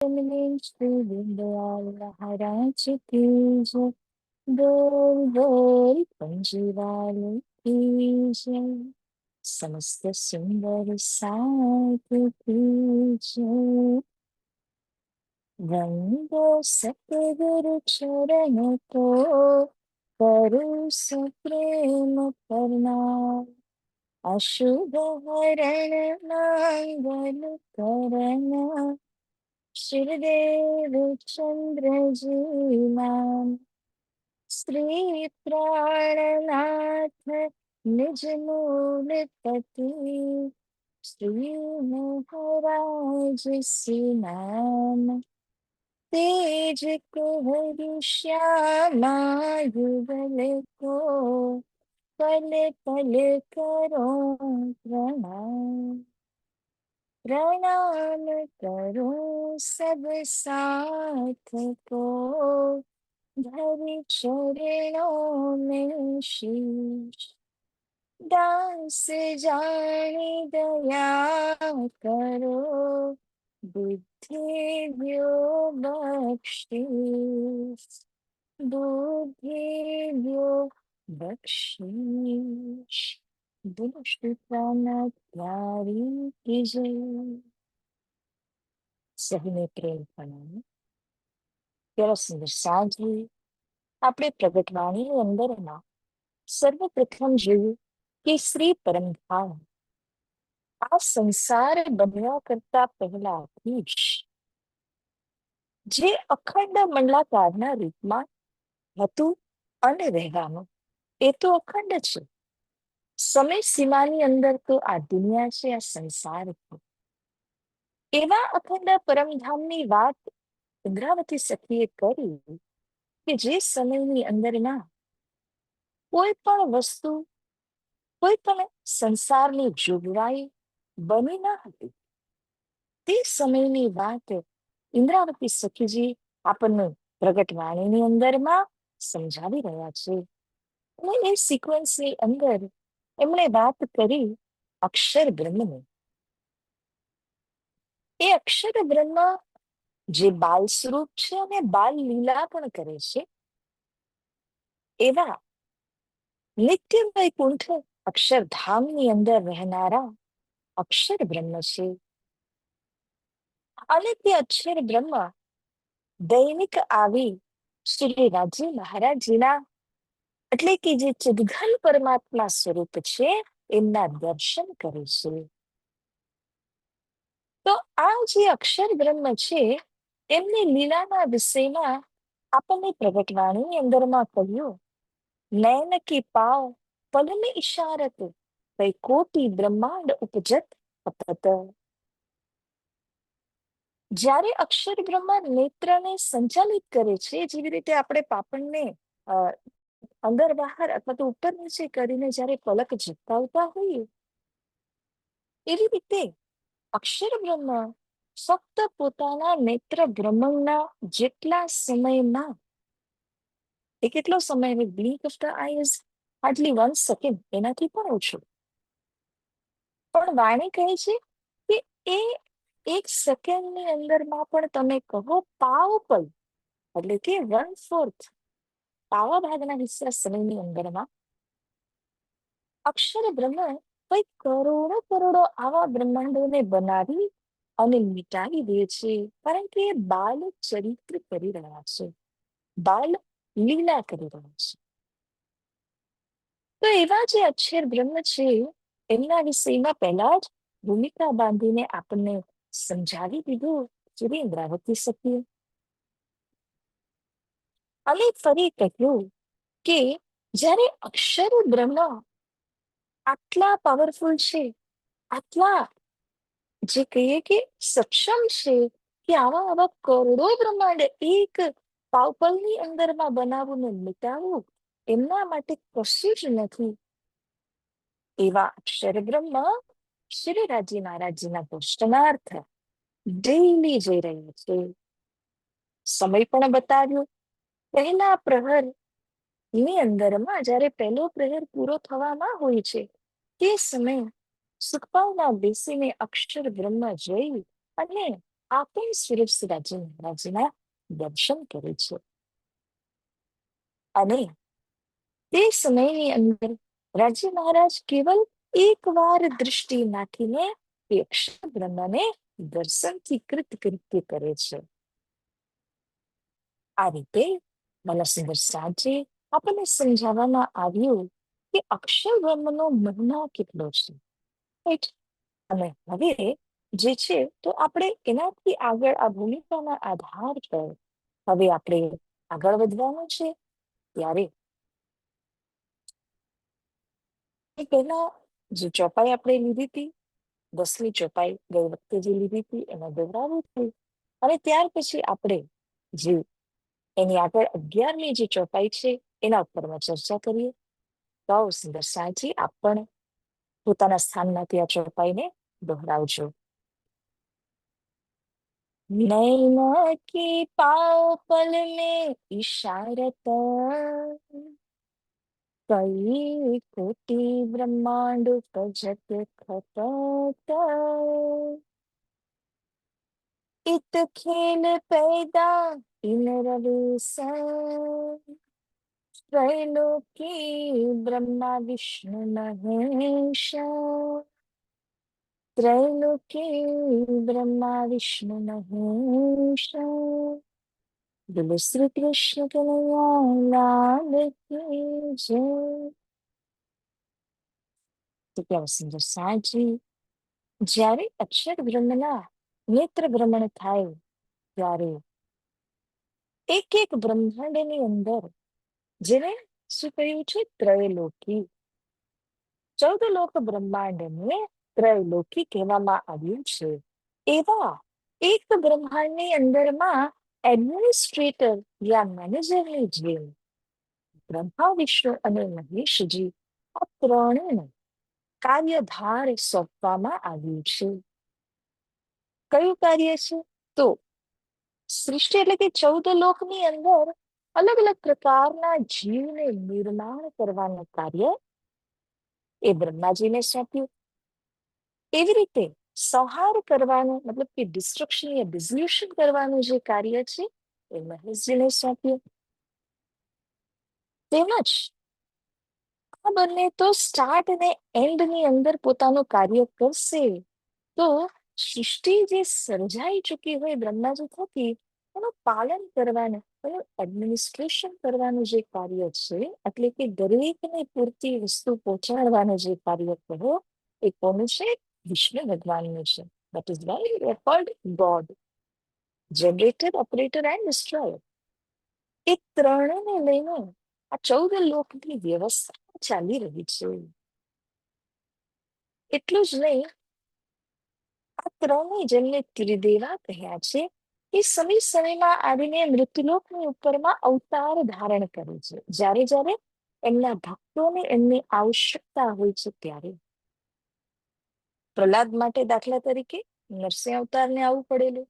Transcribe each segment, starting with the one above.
श्री दीनदयाल महाराज की जय। बोल बोल पंजीवाल की जय। समस्त सुंदर साथ की जय। वंदे सतगुरु चरण को करू सुप्रेम प्रणाम। अशुभ हरण मंगल करण श्रीदेव चंद्र जी नाम। श्री प्राणनाथ निज मूल पति श्री महाराज नाम। तेज कुहर श्यामा युगल को पल पल करो प्रणाम। प्रणाम करो सब साथ को धरि चरणों में शीश। दास जानी दया करो बुद्धि द्यो बख्शीश। बुद्धि द्यो बख्शीश। बोलो श्री प्राणनाथ प्यारी की जय। સહને પ્રેમ પ્રણામ। ત્યારે સુંદર સાંજે આપણે પ્રગટવાણીની અંદરમાં સર્વપ્રથમ જોયું કે શ્રી પરમધામ આ સંસાર બનવા કરતા પહેલાથી જ જે અખંડ મંડલાકારના રૂપમાં હતું અને રહેવાનું એ તો અખંડ છે। સમય સીમાની અંદર તો આ દુનિયા છે, આ સંસાર છે। એવા અખંડ પરમધામની વાત ઇન્દ્રાવતી સખીએ કરી કે જે સમયની અંદરના કોઈ પણ વસ્તુ, કોઈ પણ સંસારની જોગવાઈ બની ન હતી, તે સમયની વાત ઇન્દ્રાવતી સખીજી આપણને પ્રગટવાણીની અંદરમાં સમજાવી રહ્યા છે। અને એ સિક્વન્સની અંદર એમણે વાત કરી અક્ષર બ્રહ્મની। એ અક્ષર બ્રહ્મ જે બાલ સ્વરૂપ છે અને બાલ લીલા પણ કરે છે, એવા નિત્ય વૈકુંઠ અક્ષરધામની અંદર રહેનારા અક્ષર બ્રહ્મ છે। અને તે અક્ષર બ્રહ્મ દૈનિક આવી શ્રી રાજી મહારાજજીના એટલે કે જે ચિદઘન પરમાત્મા સ્વરૂપ છે એમના દર્શન કરે છે। તો આ જે અક્ષર બ્રહ્મ છે એમની લીલાના વિષયમાં આપણને પ્રગટવાણીની અંદરમાં કહ્યું, નૈન કી પાવ પલ में इशारत कई कोटि બ્રહ્માંડ ઉપજત અતત। જ્યારે અક્ષર બ્રહ્મ નેત્રને સંચાલિત કરે છે, જેવી રીતે આપણે પાપણને અંદર બહાર અથવા તો ઉપર નીચે કરીને જ્યારે પલક ઝબકાવતા હોઈએ, એવી રીતે અક્ષર બ્રહ્મ ફક્ત પોતાના નેત્ર ભ્રમણના જેટલા સમયમાં, એ કેટલો સમય, blink of the eyes, hardly 1 second, એનાથી પણ ઓછું, પણ વાણી કહે છે કે એ 1 સેકન્ડની અંદરમાં પણ તમે કહો પાવ પલ, એટલે કે 1/4 પાવા ભાગના હિસ્સા સમયની અંદરમાં અક્ષર બ્રહ્મ કઈ કરોડો કરોડો આવા બ્રહ્માંડોને બનાવી અને મિટાવી દે છે, કારણ કે એ બાલ ચરિત્ર કરી રહ્યા છે, બાલ લીલા કરી રહ્યા છે। તો એવા જે અક્ષર બ્રહ્મ છે એમના વિષયમાં પહેલા જ ભૂમિકા બાંધીને આપણને સમજાવી દીધું શ્રી ઇન્દ્રાવતી સખીએ। અને ફરી કહ્યું કે જ્યારે અક્ષર બ્રહ્મ આટલા પાવરફુલ છે, આટલા જે કહીએ કે સક્ષમ છે કે આવા આવા કરોડો બ્રહ્માંડ એક પાવપલની અંદરમાં બનાવવું ને મિટાવવું એમના માટે કશું જ નથી, એવા અક્ષર બ્રહ્મ શ્રી રાજી મહારાજજીના દર્શનાર્થ ડેઈલી જઈ રહ્યા છે। સમય પણ બતાવ્યો, પહેલા પ્રહર ની અંદરમાં જ્યારે પહેલો પ્રહર પૂરો થવામાં હોય છે તે સમય સુખપાલમાં બેસીને અક્ષર બ્રહ્મ જઈ અને આપણ સુરક્ષ રાજી મહારાજના દર્શન કરે છે. અને તે સમયની અંદર રાજી મહારાજ કેવલ એક વાર દૃષ્ટિ નાખીને તે અક્ષર બ્રહ્મને દર્શનથી કૃત્ય કરે છે. આ રીતે મનસુંદર સાંજે આપણને સમજાવવામાં આવ્યું કે અક્ષર બ્રહ્મનો મહિમા કેટલો છે. right? અને હવે જે છે તો આપણે એનાથી આગળ આ ભૂમિકાના આધાર પર હવે આપણે આગળ વધવાનું છે. ત્યારે પહેલા જે ચોપાઈ આપણે લીધી હતી, 10મી ચોપાઈ ગઈ વખતે જે લીધી હતી એને દોહરાવી હતી. અને ત્યાર પછી આપણે જે એની આગળ 11મી જે ચોપાઈ છે એના ઉપરમાં ચર્ચા કરીએ. તો સુંદર સાંજી આપ પણ પોતાના સ્થાનમાંથી આ ચોપાઈને દોહરાવજો. नैन की पापल में इशारत कई कोटि ब्रह्मांड उपजत खपत इत खेल पैदा इन रवेश त्रैलोकी ब्रह्मा विष्णु महेश त्रैलोकी ब्रह्मा विष्णु महेश બોલો શ્રી કૃષ્ણ કનૈયા લાલ કી જય. તો કેવા સુંદર સાંજી જ્યારે અક્ષર બ્રહ્મના નેત્ર ભ્રમણ થાય ત્યારે એક એક બ્રહ્માંડની અંદર જેને શું કહ્યું છે ત્રયલોકી, 14 લોક બ્રહ્માંડને ત્રયલોકી કહેવામાં આવ્યું છે. એવા એક બ્રહ્માંડની અંદરમાં એડમિનિસ્ટ્રેટર યા મેનેજરની જેમ બ્રહ્મા વિષ્ણુ અને મહેશજી આ ત્રણેયને કાર્યભાર સોંપવામાં આવ્યું છે. કયું કાર્ય છે? તો સૃષ્ટિ એટલે કે 14 લોકની અંદર અલગ અલગ પ્રકારના જીવને નિર્માણ કરવાનું કાર્ય એ બ્રહ્માજીને સોંપ્યું. એવી રીતે સંહાર કરવાનું મતલબ કે ડિસ્ટ્રક્શન યા ડિઝોલ્યુશન કરવાનું જે કાર્ય છે એ મહેશજીને સોંપ્યું. તેમજ આ બંને તો સ્ટાર્ટ અને એન્ડ ની અંદર પોતાનું કાર્ય કરશે. તો સૃષ્ટિ જે સર્જાઈ ચૂકી હોય બ્રહ્માજી થકી એનું પાલન કરવાનું, એનું એડમિનિસ્ટ્રેશન કરવાનું જે કાર્ય છે, એટલે કે દરેકને પૂરતી વસ્તુ પહોંચાડવાનું જે કાર્ય કરો એ કોનું છે? વિષ્ણુ ભગવાનનું છે. That is why they are called God, generator, operator and destroyer. એ ત્રણેયને લઈને આ 14 લોકની વ્યવસ્થા ચાલી રહી છે. એટલું જ નહીં, આ ત્રણેય જેમને ત્રિદેવા કહ્યા છે એ સમય સમયમાં આવીને મૃત્યુલોકની ઉપરમાં અવતાર ધારણ કરે છે. જ્યારે જ્યારે એમના ભક્તોને એમની આવશ્યકતા હોય છે ત્યારે. પ્રહલાદ માટે દાખલા તરીકે નરસિંહ અવતારને આવવું પડેલું,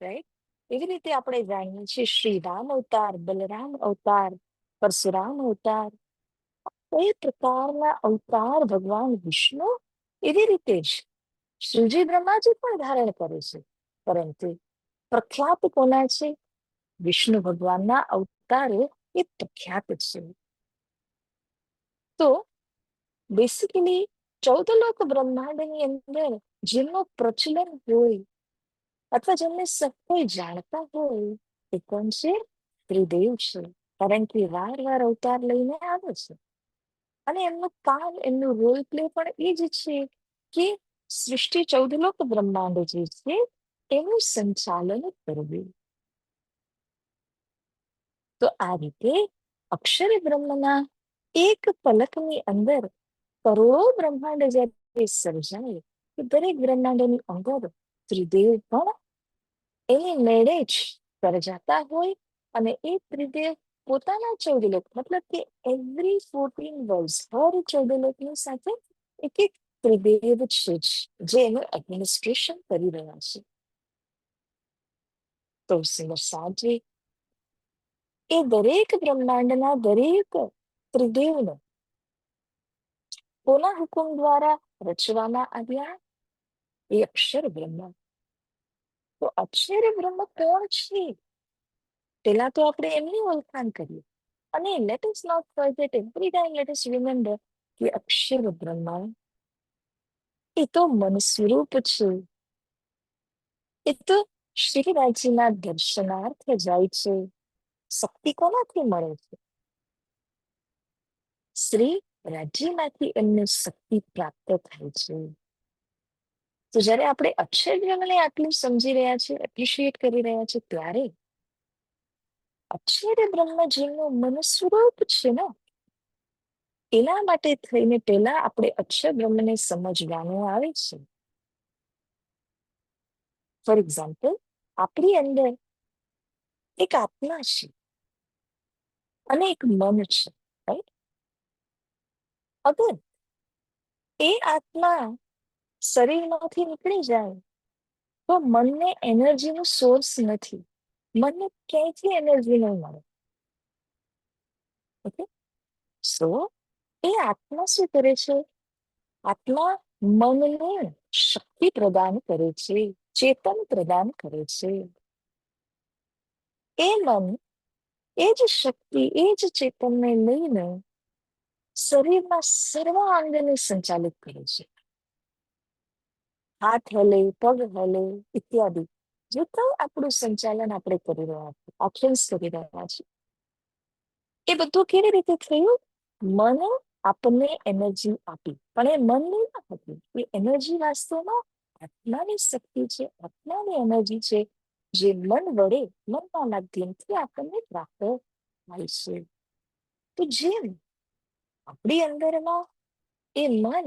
રાઈટ? એવી રીતે આપણે જાણીએ છીએ શ્રી રામ અવતાર, બલરામ અવતાર, પરશુરામ અવતાર, કઈ પ્રકારના અવતાર ભગવાન વિષ્ણુ એવી રીતે જ શ્રીજી બ્રહ્માજી પણ ધારણ કરે છે. પરંતુ પ્રખ્યાત કોના છે? વિષ્ણુ ભગવાનના અવતારો એ પ્રખ્યાત છે. તો બેસિકલી 14 લોક બ્રહ્માંડની અંદર જેમનું પ્રચલન હોય અથવા જેમને કોઈ જાણતા હોય એ કોણ છે? ત્રિદેવ છે. કારણ કે વાર વાર અવતાર લઈને આવે છે. અને એમનું કામ, એમનું રોલ પ્લે પણ એ જ છે કે સૃષ્ટિ 14 લોક બ્રહ્માંડ જે છે એનું સંચાલન કરવું. તો આ રીતે અક્ષર બ્રહ્મના એક પલકની અંદર કરોડો બ્રહ્માંડ જ્યારે સર્જાય તો દરેક બ્રહ્માંડની અંદર ત્રિદેવ પણ એની મેળે જ સર્જાતા હોય. અને એ ત્રિદેવ પોતાના 14 લોક મતલબ કે એવરી 14 વર્લ્ડ હર 14 લોકની સાથે એક એક ત્રિદેવ છે જ જે એનું એડમિનિસ્ટ્રેશન કરી રહ્યા છે. તો સુંદર સાંજે એ દરેક બ્રહ્માંડના દરેક ત્રિદેવને કોના હુકમ દ્વારા રચવામાં આવ્યા? એ અક્ષર બ્રહ્મ. તો અક્ષર બ્રહ્મ કોણ છે? પેલા તો આપણે એમની ઓળખાણ કરીએ. અને let us not forget every time let us remember કે અક્ષર બ્રહ્મ એ તો મન સ્વરૂપ છે. એ તો શ્રીરાજીના દર્શનાર્થે જાય છે. શક્તિ કોનાથી મળે છે? શ્રી રાજ્યમાંથી એમને શક્તિ પ્રાપ્ત થાય છે. તો જયારે આપણે અક્ષર બ્રહ્મને આટલું સમજી રહ્યા છીએ, એપ્રિશિએટ કરી રહ્યા છીએ, ત્યારે અક્ષર બ્રહ્મ જેમનું મન સ્વરૂપ છે ને, એના માટે થઈને પહેલા આપણે અક્ષર બ્રહ્મને સમજવાનું આવે છે. ફોર એક્ઝામ્પલ, આપણી અંદર એક આત્મા છે અને એક મન છે, રાઈટ? અગર એ આત્મા શરીરમાંથી નીકળી જાય તો મનને એનર્જીનું સોર્સ નથી. મનને ક્યાંયથી એનર્જી નહીં મળે. ઓકે, સો એ આત્મા શું કરે છે? આત્મા મનને શક્તિ પ્રદાન કરે છે, ચેતન પ્રદાન કરે છે. એ મન, એ જ શક્તિ, એ જ ચેતનને લઈને શરીરના સર્વ અંગને સંચાલિત કરે છે. હાથ હલે, પગ હલે ઇત્યાદિ જે કંઈ આપણું સંચાલન આપણે કરી રહ્યા છીએ, ઓપ્શન્સ કરી રહ્યા છીએ, એ બધું કેવી રીતે થયું? મને આપણને એનર્જી આપી, પણ એ મન નહીં આપી. એ એનર્જી વાસ્તવમાં આત્માની શક્તિ છે, આત્માની એનર્જી છે, જે મન વડે, મનના માધ્યમથી આપણને પ્રાપ્ત થાય છે. તો જેમ આપણી અંદરમાં એ મન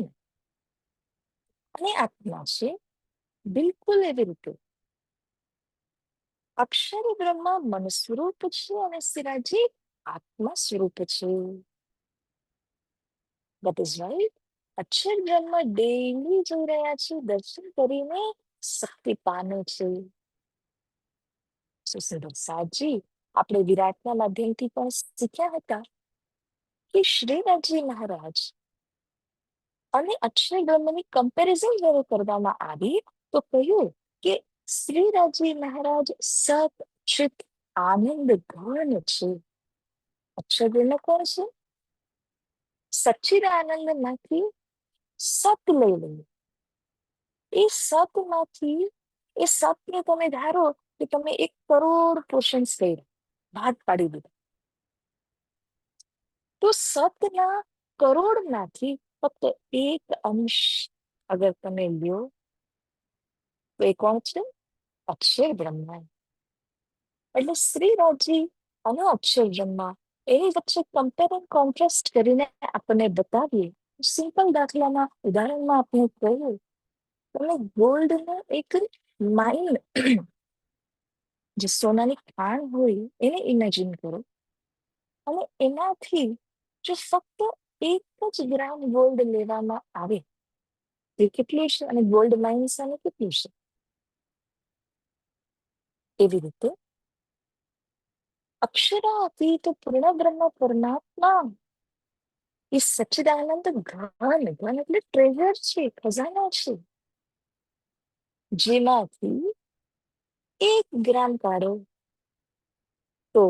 અને આત્મા છે, બિલકુલ એવી રીતે અક્ષર બ્રહ્મ મન સ્વરૂપ છે અને સિરાજી આત્મા સ્વરૂપ છે. That is right. અક્ષર બ્રહ્મ ડેઈલી જોઈ રહ્યા છે, દર્શન કરીને શક્તિ પામે છે. સુંદર સાજી આપણે વિરાટના માધ્યમથી પણ શીખ્યા હતા કે શ્રીનાથજી મહારાજ અને અક્ષર બ્રહ્મની કમ્પેરિઝન જ્યારે કરવામાં આવી તો કહ્યું કે શ્રીરાજી મહારાજ સત ચિત આનંદ ઘન છે. અક્ષર બ્રહ્મ કોણ છે? સચ્ચિદાનંદ માંથી સત લઈ લઈએ. એ સતમાંથી, એ સતને તમે ધારો કે તમે 1 કરોડ પોર્શન્સ કર્યા, ભાગ પાડી દીધા, તો સતના કરોડમાંથી ફક્ત એક અંશ અગર તમે લ્યો તો એ કોણ છે? અક્ષર બ્રહ્મ. એટલે શ્રીરાજી અને અક્ષર બ્રહ્મ એની વચ્ચે કમ્પેર એન્ડ કોન્ટ્રાસ્ટ કરીને આપણને બતાવીએ. સિમ્પલ દાખલામાં, ઉદાહરણમાં આપણે કહીએ, તમે ગોલ્ડનો એક માઇન, જે સોનાની ખાણ હોય એને ઇમેજિન કરો, અને એનાથી જો ફક્ત 1 જ ગ્રામ ગોલ્ડ લેવામાં આવે તો કેટલું છે? અને ગોલ્ડ માઇન્સ અને કેટલું છે? એવી રીતે અક્ષરાતીત પૂર્ણ બ્રહ્મ પરમાત્મા એ સચ્ચિદાનંદ ઘન, ઘન એટલે ટ્રેઝર છે, ખજાનો છે, જેમાંથી 1 ગ્રામ કાઢો તો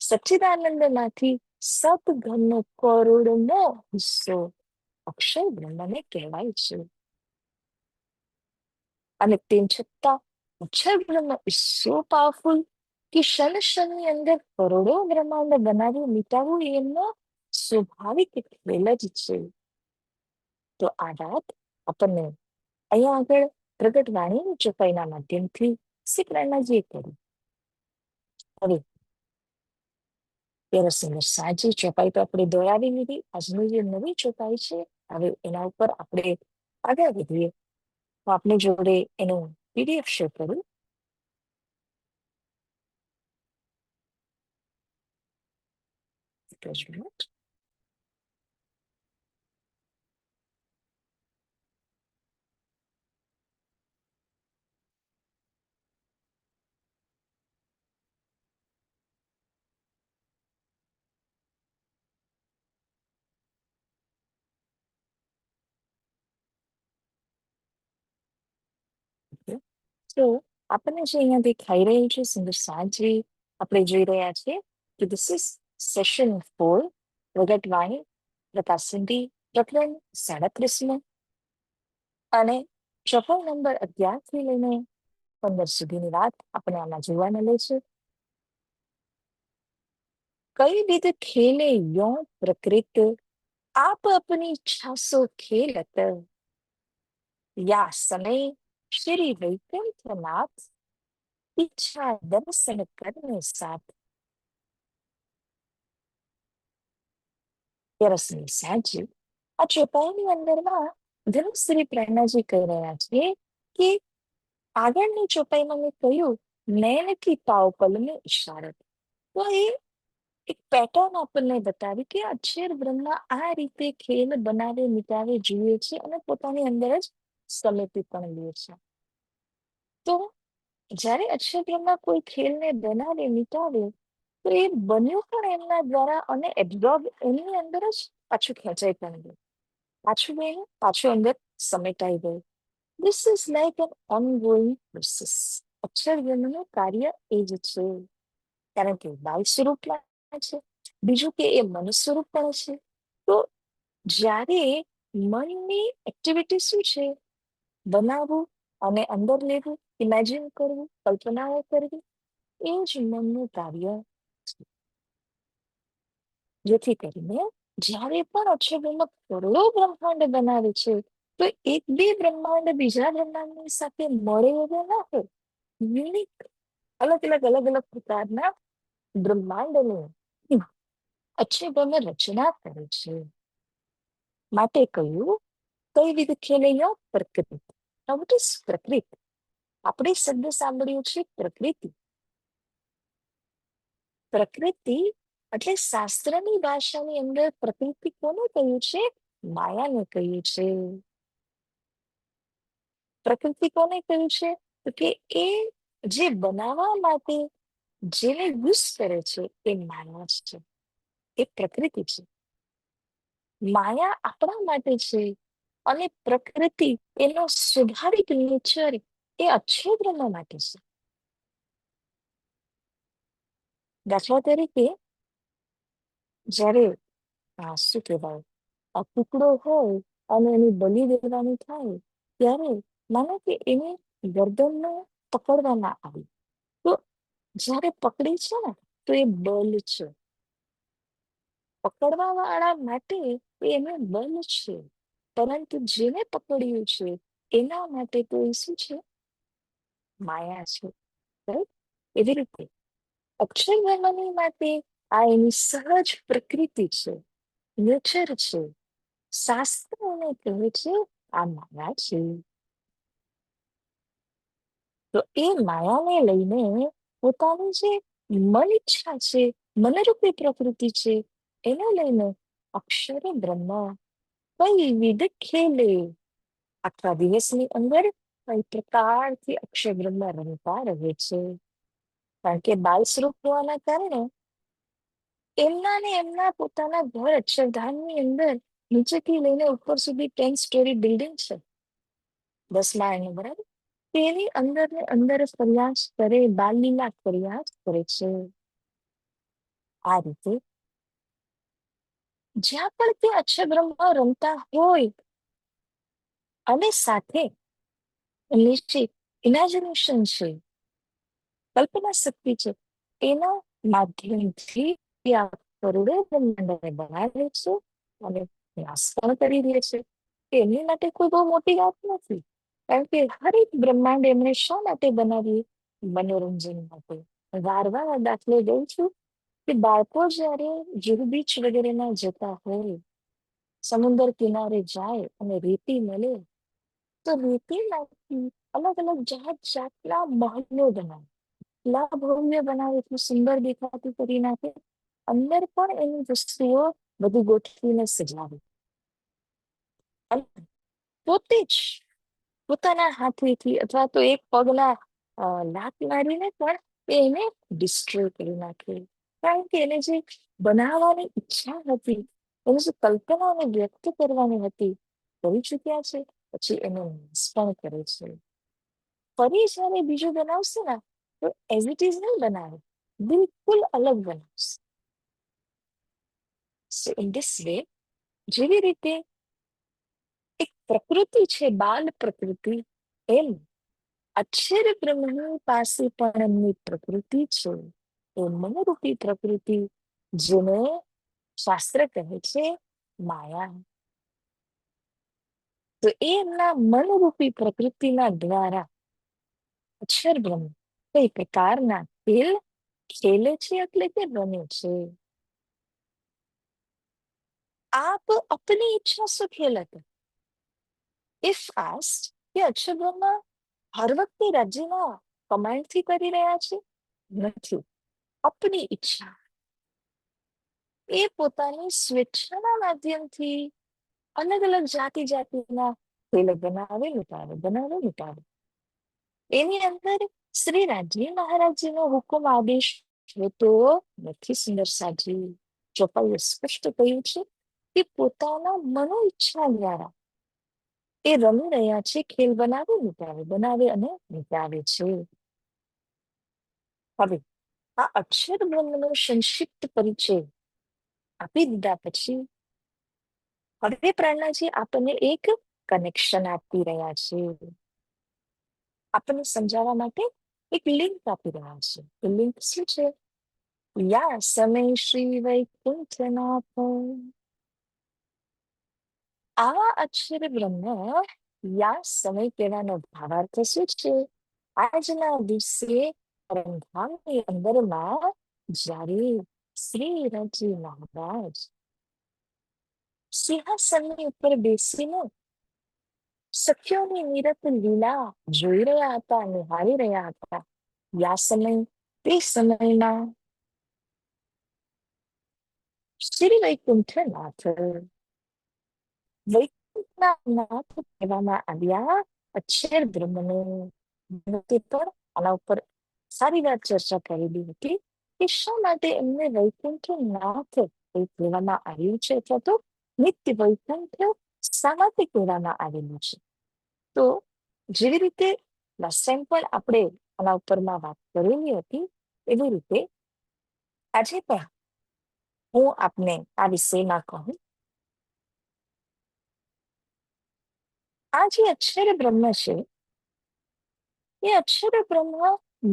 સચ્ચિદાનંદમાંથી સતઘનનો કરોડનો હિસ્સો અક્ષર બ્રહ્મને કહેવાય છે. અને તેમ છતાં અક્ષર બ્રહ્મ ઇઝ સો પાવરફુલ કે ક્ષણની અંદર કરોડો બ્રહ્માંડ બનાવી મિટાવવું એ એમનો સ્વાભાવિક ખેલ જ છે. તો આ વાત આપણને અહીંયા આગળ પ્રગટ વાણીની ચોપાઈના માધ્યમથી શ્રી પ્રેરણાજીએ કરી. હવે ત્યારે સુંદર સાજી ચોપાઈ તો આપણે દોડાવી લીધી. આજની જે નવી ચોપાઈ છે, હવે એના ઉપર આપણે આગળ વધીએ. તો આપની જોડે એનું પીડીએફ શેર કરું. Just a minute. Okay. So આપણને જે અહીંયા દેખાઈ રહ્યું છે સુંદર સાંજવી આપણે જોઈ રહ્યા છીએ કે ધીસ ઇઝ સેશન 4 પ્રગટવાણી પ્રકાશનથી પ્રકરણ 37 અને ચપળ નંબર 11 થી લઈને 15 સુધીની વાત આપણે આમાં જોવા મળે છે. कई विध खेले यो प्रकृत आप अपनी इच्छा सो खेलत या समय श्री वैकुंठनाथ इच्छा दर्शन करने साथ. રસની સાચી આ ચોપાઈની અંદરમાં ધનુશ્રી પ્રેરણાજી કહી રહ્યા છે કે આગળની ચોપાઈમાં મેં કહ્યું નયનથી પાવ પલને ઇશારત, તો એ એક પેટર્ન આપણને બતાવી કે અક્ષર બ્રહ્મા આ રીતે ખેલ બનાવે મિટાવે જુએ છે અને પોતાની અંદર જ સમેટી પણ લે છે. તો જ્યારે અક્ષર બ્રહ્મા કોઈ ખેલને બનાવે મિટાવે તો એ બન્યું પણ એમના દ્વારા અને એબ્ઝોર્બ એની અંદર જ પાછું ખેંચાઈ પણ ગયું, પાછું ગયું પાછું અંદર સમેટાઈ ગયું. This is like an ongoing process. અક્ષર બ્રહ્મનું કાર્ય એ જ છે, કારણ કે બાલ સ્વરૂપમાં છે, બીજું કે એ મન સ્વરૂપ પણ છે. તો જ્યારે મનની એક્ટિવિટી શું છે, બનાવવું અને અંદર લેવું, ઇમેજિન કરવું, કલ્પનાઓ કરવી, એ જ મનનું કાર્ય છે. જેથી કરીને જ્યારે પણ અક્ષરબ્રહ્મ કરોડો બ્રહ્માંડ બનાવે છે તો એક બે બ્રહ્માંડ બીજા બ્રહ્માંડની સાથે મળે એવા ના હોય, યુનિક અલગ અલગ અલગ અલગ પ્રકારના બ્રહ્માંડની અક્ષરબ્રહ્મ રચના કરે છે. માટે કહ્યું કઈ વિધ ખેલૈયો પ્રકૃતિ. Now what is પ્રકૃતિ? આપણે શબ્દ સાંભળ્યું છે પ્રકૃતિ. પ્રકૃતિ એટલે શાસ્ત્રની ભાષાની અંદર પ્રકૃતિ કોને કહ્યું છે? માયાને કહ્યું છે. પ્રકૃતિ કોને કહ્યું છે? તો કે એ જે બનાવવા માટે જેને યુઝ કરે છે એ માયા છે, એ પ્રકૃતિ છે. માયા આપણા માટે છે અને પ્રકૃતિ એનો સ્વાભાવિક નેચર એ અક્ષય બ્રહ્મ માટે છે. દાખલા તરીકે જ્યારે શું કહેવાય આ ટુકડો હોય અને એની બલિ દેવાની થાય ત્યારે માનો કે એને ગરદનને પકડવામાં આવી, તો જ્યારે પકડી છે ને તો એ બલ છે, પકડવા વાળા માટે એનું બલ છે, પરંતુ જેને પકડ્યું છે એના માટે તો એ શું છે? માયા છે. રાઈટ? એવી રીતે અક્ષર બ્રહ્મની માટે આ એની સહજ પ્રકૃતિ છે, નેચર છે. શાસ્ત્ર એને કહે છે આ માયા છે. તો એ માયાને લઈને પોતાની જે મન ઈચ્છા છે, મનરૂપી પ્રકૃતિ છે, એને લઈને અક્ષર બ્રહ્મ કઈ વિધ ખેલે. આખા દિવસની અંદર કઈ પ્રકારથી અક્ષર બ્રહ્મ રમતા રહે છે. કારણ કે બાલ સ્વરૂપ હોવાના કારણે એમના ને એમના પોતાના ઘર અક્ષરધામની અંદર નીચેથી લઈને ઉપર સુધી 10 સ્ટોરી બિલ્ડિંગ છે, 10 માળની, બરાબર? તેની અંદર ને અંદર પ્રયાસ કરે, બાલ લીલા પ્રયાસ કરે છે. આ રીતે જ્યાં પણ તે અક્ષરબ્રહ્મ રમતા હોય અને સાથે નીચે ઇમેજિનેશન છે, કલ્પના શક્તિ છે, એના માધ્યમથી આ કરોડો બ્રહ્માંડને બનાવે છે અને નાશ પણ કરી દે છે. એમની માટે કોઈ બહુ મોટી વાત નથી, કારણ કે હરેક બ્રહ્માંડ એમણે શા માટે બનાવ્યું? મનોરંજન માટે. વારવાર દાખલે દઉં છું કે બાળકો જ્યારે જુહુ બીચ વગેરેમાં જતા હોય, સમુદ્ર કિનારે જાય અને રેતી મળે તો રેતીમાંથી અલગ અલગ જાત જાતના મહલો બનાવે, એટલા ભવ્ય બનાવે, એટલું સુંદર દેખાતું કરી નાખે, અંદર પણ એની વસ્તુઓ બધું ગોઠવીને સજાવે અને પોતે જ પોતાના હાથેથી અથવા તો એક પગના લાત મારીને પણ એને ડિસ્ટ્રોય કરી નાખે. કારણ કે એને જે બનાવવાની ઈચ્છા હતી, એની જે કલ્પનાને વ્યક્ત કરવાની હતી, કરી ચૂક્યા છે, પછી એનો નાશ પણ કરે છે. ફરી જયારે બીજું બનાવશે ને તો એઝ ઇટ ઇઝ નહીં બનાવે, બિલકુલ અલગ બનાવશે. સો ઇન ધીસ વે, જેવી રીતે એક પ્રકૃતિ છે બાલ પ્રકૃતિ, એમ અક્ષર બ્રહ્મની પાસે પણ એમની પ્રકૃતિ છે, એ મનોરૂપી પ્રકૃતિ, જેને શાસ્ત્ર કહે છે માયા. તો એ એમના મનરૂપી પ્રકૃતિના દ્વારા અક્ષર બ્રહ્મ કઈ પ્રકારના ખેલ ખેલે છે, એટલે કે બને છે. આપ અપની ઈચ્છા से खेलत. ઇફ આસ્ક્ડ કે અક્ષર બ્રહ્મ હર વખતે રાજ્યમાં કમાન્ડ થી કરી રહ્યા છે? નથી. અપની ઈચ્છા, એ પોતાની સ્વેચ્છાના માધ્યમથી અલગ અલગ જાતિ જાતિના ખેલ બનાવે લૂંટાવે. એની અંદર શ્રી રાજ્ય મહારાજજીનો હુકમ આદેશ હોતો નથી. સુંદર સાજી ચોપાઈએ સ્પષ્ટ કહ્યું છે કે પોતાના મનો ઈચ્છા દ્વારા એ રમી રહ્યા છે, ખેલ બનાવે અને લૂંટાવે છે. હવે આ અક્ષર બ્રહ્મનો સંક્ષિપ્ત પરિચય આપી દીધા પછી હવે પ્રેરણાજી આપણને એક કનેક્શન આપી રહ્યા છે, આપણને સમજાવવા માટે એક લિંક આપી રહ્યા છે. એ લિંક શું છે? યા સમય શ્રી વૈકુંઠનાથ. આવા અક્ષર બ્રહ્મ યા સમય કહેવાનો ભાવાર્થ શું છે? આજના દિવસે પરમધામની અંદરમાં જ્યારે શ્રી રાજી મહારાજ સિંહાસનની ઉપર બેસીને સખીઓની નિરત લીલા જોઈ રહ્યા હતા, નિહાળી રહ્યા હતા, યા સમય તે સમયમાં શ્રી વૈકુંઠનાથ, વૈકુંઠના નાથ કહેવામાં આવ્યા અક્ષર બ્રહ્મને. પણ આના ઉપર સારી વાત ચર્ચા કરેલી હતી કે શા માટે એમને વૈકુંઠ નાથ કહેવામાં આવ્યું છે, અથવા તો નિત્ય વૈકુંઠ શા માટે કહેવામાં આવેલું છે. તો જેવી રીતે લાસ્ટ ટાઈમ પણ આપણે આના ઉપરમાં વાત કરેલી હતી, એવી રીતે આજે પણ હું આપને આ વિષયમાં કહું. આ જે અક્ષર બ્રહ્મ છે, એ અક્ષર બ્રહ્મ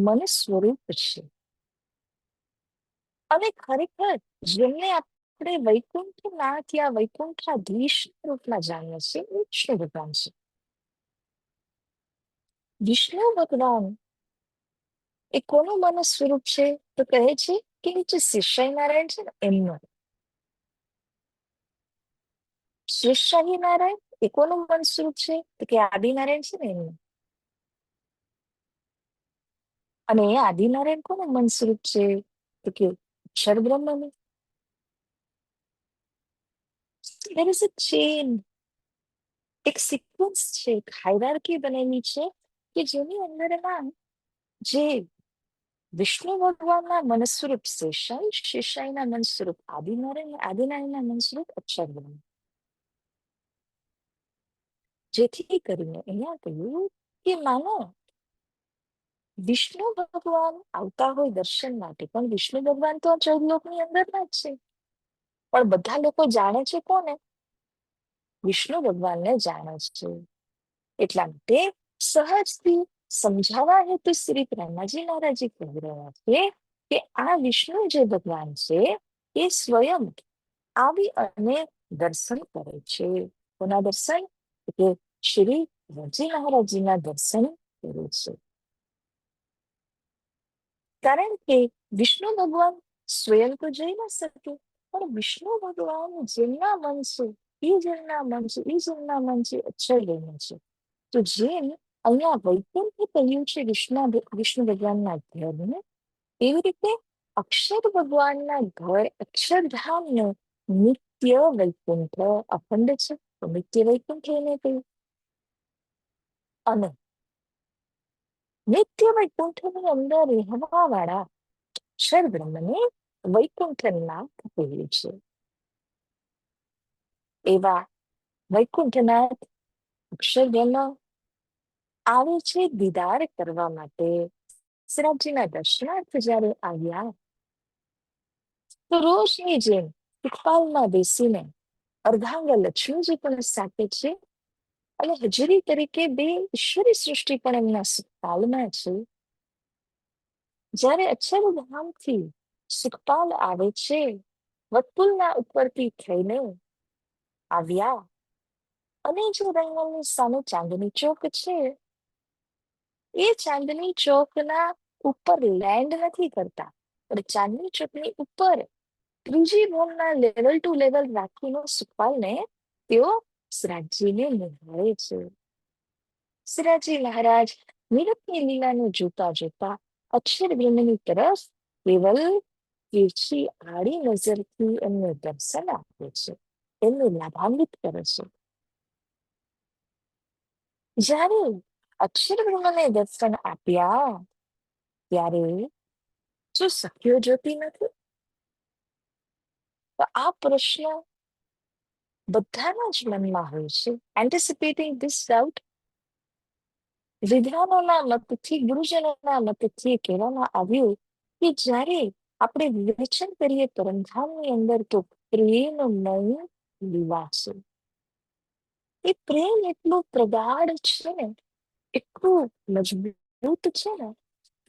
મન સ્વરૂપ છે. અને ખરેખર જેમને આપણે વૈકુંઠનાથ યા વૈકુંઠાધીશ રૂપમાં જાણીએ છીએ, એ વિષ્ણુ ભગવાન છે. વિષ્ણુ ભગવાન એ કોનું મન સ્વરૂપ છે? તો કહે છે કે જે શેષાઈ નારાયણ છે ને એમનો. શેષાઈ નારાયણ એ કોનું મન સ્વરૂપ છે? તો કે આદિનારાયણ છે ને એમનું. અને એ આદિનારાયણ કોનું મન સ્વરૂપ છે? તો કે અક્ષર બ્રહ્મનું. There is a chain, એક સિક્વન્સ છે, એક હાયરાર્કી બનેલી છે કે જેની અંદરના જે વિષ્ણુ ભગવાનના મન સ્વરૂપ શેષાઈ, શેષાઈના મન સ્વરૂપ આદિનારાયણ, આદિનારાયણના મન સ્વરૂપ અક્ષર બ્રહ્મ. જેથી કરીને અહીંયા કહ્યું કે માનો વિષ્ણુ ભગવાન આવતા હોય દર્શન માટે, પણ વિષ્ણુ ભગવાન તો ચૌદલોકની અંદરના જ છે, પણ બધા લોકો જાણે છે કોને? વિષ્ણુ ભગવાનને જાણે છે. એટલા માટે સહજથી સમજાવવા હેતુ શ્રી પ્રેમાજી મહારાજજી કહી રહ્યા છે કે આ વિષ્ણુ જે ભગવાન છે એ સ્વયં આવી અને દર્શન કરે છે. કોના દર્શન? કે શ્રી રાજી મહારાજજીના દર્શન કરે છે. કારણ કે વિષ્ણુ ભગવાન સ્વયં તો જઈ ન શકે, પણ વિષ્ણુ ભગવાન જેમના મન છે એ જેમના મન છે, એ જેમના મન છે અક્ષર બ્રહ્મ છે. તો જેમ અહીંયા વૈકુંઠ કહ્યું છે વિષ્ણુ ભગવાનના ઘરને, એવી રીતે અક્ષર ભગવાનના ઘર અક્ષરધામનું નિત્ય વૈકુંઠ અખંડ છે, તો નિત્ય વૈકુંઠ એને કહ્યું. અને નિત્ય વૈકુંઠની અંદર રહેવા વાળા અક્ષર બ્રહ્મને વૈકુંઠનાથ કહ્યું છે. એવા વૈકુંઠનાથ અક્ષર બ્રહ્મ આવે છે દીદાર કરવા માટે. શ્રીનાથજીના દર્શનાર્થ જયારે આવ્યા તો રોજની જેમ સુખપાલમાં બેસીને અર્ધાંગ લક્ષ્મીજી પણ સાથે છે અને હજુરી તરીકે બે ઈશ્વરી સૃષ્ટિ પણ એમના સુખપાલમાં છે. જ્યારે અક્ષરધામથી સુખપાલ આવે છે, વટપુલના ઉપરથી થઈને આવ્યા અને જે રંગની સામે ચાંદની ચોક છે, એ ચાંદની ચોકના ઉપર લેન્ડ નથી કરતા, પણ ચાંદની ચોકની ઉપર ત્રીજી ભૂમના લેવલ ટુ લેવલ રાખીને સુખપાલને તેઓ શ્રીનાથજીને નિહાળે છે. શ્રીનાથજી મહારાજ મીરટની લીલાને જોતા જોતા અક્ષર બ્રહ્મની તરફ કેવલ તીરછી આડી નજરથી એમને દર્શન આપે છે, એમને લાભાન્વિત કરે છે. જ્યારે અક્ષર બ્રહ્મને દર્શન આપ્યા ત્યારે જો સખીઓ જોતી નથી? તો આ પ્રશ્ન બધાના જ મનમાં હોય છે. એન્ટિસિપેટિંગ ધીસ ડાઉટ, વિદ્વાનોના મતથી, ગુરુજનોના મતથી કહેવામાં આવ્યું કે જ્યારે આપણે વિવેચન કરીએ પરમધામની અંદર તો પ્રેમમય લીલા છે. એ પ્રેમ એટલું પ્રગાઢ છે ને, એટલું મજબૂત છે ને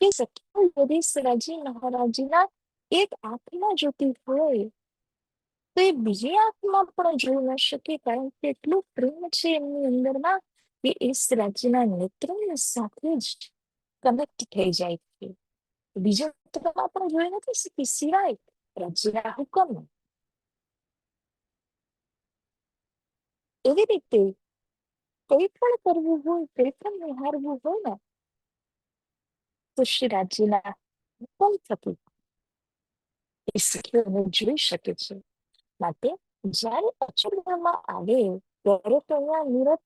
કે સખીઓ યદી શ્રીનાથજી મહારાજના એક આંખમાં જોતી હોય તો એ બીજી આંખમાં પણ જોઈ ન શકે, કારણ કે એટલું પ્રેમ છે એમની અંદરમાં કે એ શ્રીનાથજીના નેત્રની સાથે જ કનેક્ટ થઈ જાય છે. બીજા નેત્રમાં પણ જોઈ નથી શકી સિવાય રાજ્યના હુકમ. એવી રીતે કંઈ પણ કરવું હોય, કંઈ પણ નિહાળવું હોય ને તો શ્રી રાજ્યના હુકમ થકી એ સખીઓને જોઈ શકે છે. માટે જ્યારે અક્ષરધામમાં આવે ત્યારે તો અહીંયા મુહૂર્ત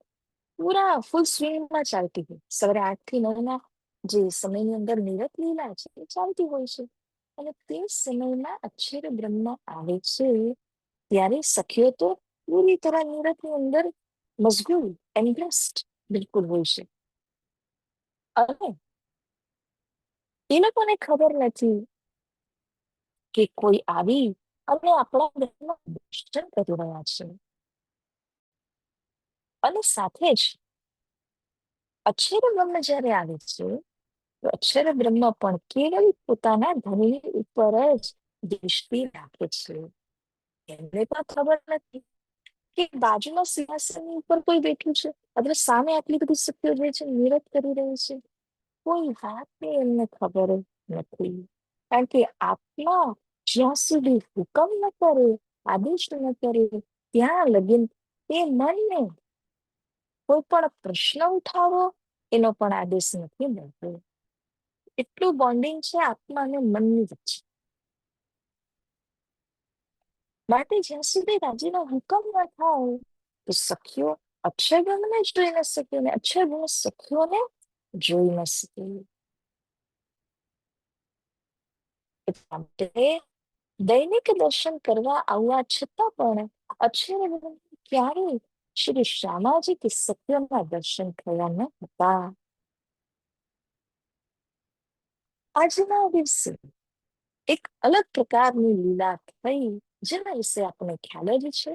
પૂરા ફૂલ સ્વિંગમાં ચાલતી હોય. સવારે 8 થી 9 ના જે સમયની અંદર નિરત લીલા છે એ ચાલતી હોય છે, અને તે સમયમાં અક્ષર બ્રહ્મ આવે છે ત્યારે સખીઓ તો પૂરી તરહ નિરતની અંદર મશગુલ, એન્ગ્રેસ્ડ બિલકુલ હોય છે. અને એ લોકોને ખબર નથી કે કોઈ આવી અને આપણા ઘરમાં દર્શન કરી રહ્યા છે. અને સાથે જ અક્ષર બ્રહ્મ જ્યારે આવે છે તો અક્ષર બ્રહ્મ પણ કેવલ પોતાના ધણી ઉપર જ દૃષ્ટિ રાખે છે. એમને પણ ખબર નથી કે બાજુના સિંહાસનની ઉપર કોઈ બેઠું છે અથવા સામે આટલી બધી શક્તિઓ જે છે નિરત કરી રહી છે. કોઈ વાતની એમને ખબર નથી, કારણ કે આત્મા જ્યાં સુધી હુકમ ન કરે, આદેશ ન કરે, ત્યાં લગીન તે મનને કોઈ પણ પ્રશ્ન ઉઠાવો એનો પણ આદેશ નથી મળતો. એટલું બોન્ડિંગ છે આત્મા અને મનની વચ્ચે. માટે જ્યાં સુધી રાજીનો હુકમ ન થાય તો સખીઓ અક્ષરબ્રહ્મને જ જોઈ ન શકે અને અક્ષરબ્રહ્મ સખીઓને જોઈ ન શકે. એટલા માટે દૈનિક દર્શન કરવા આવવા છતાં પણ અક્ષરબ્રહ્મ ક્યારેય શ્રી શ્યામાજી કે સખીઓના દર્શન થયા ન હતા. આજના દિવસે એક અલગ પ્રકારની લીલા થઈ, જેના વિશે આપણને ખ્યાલ જ છે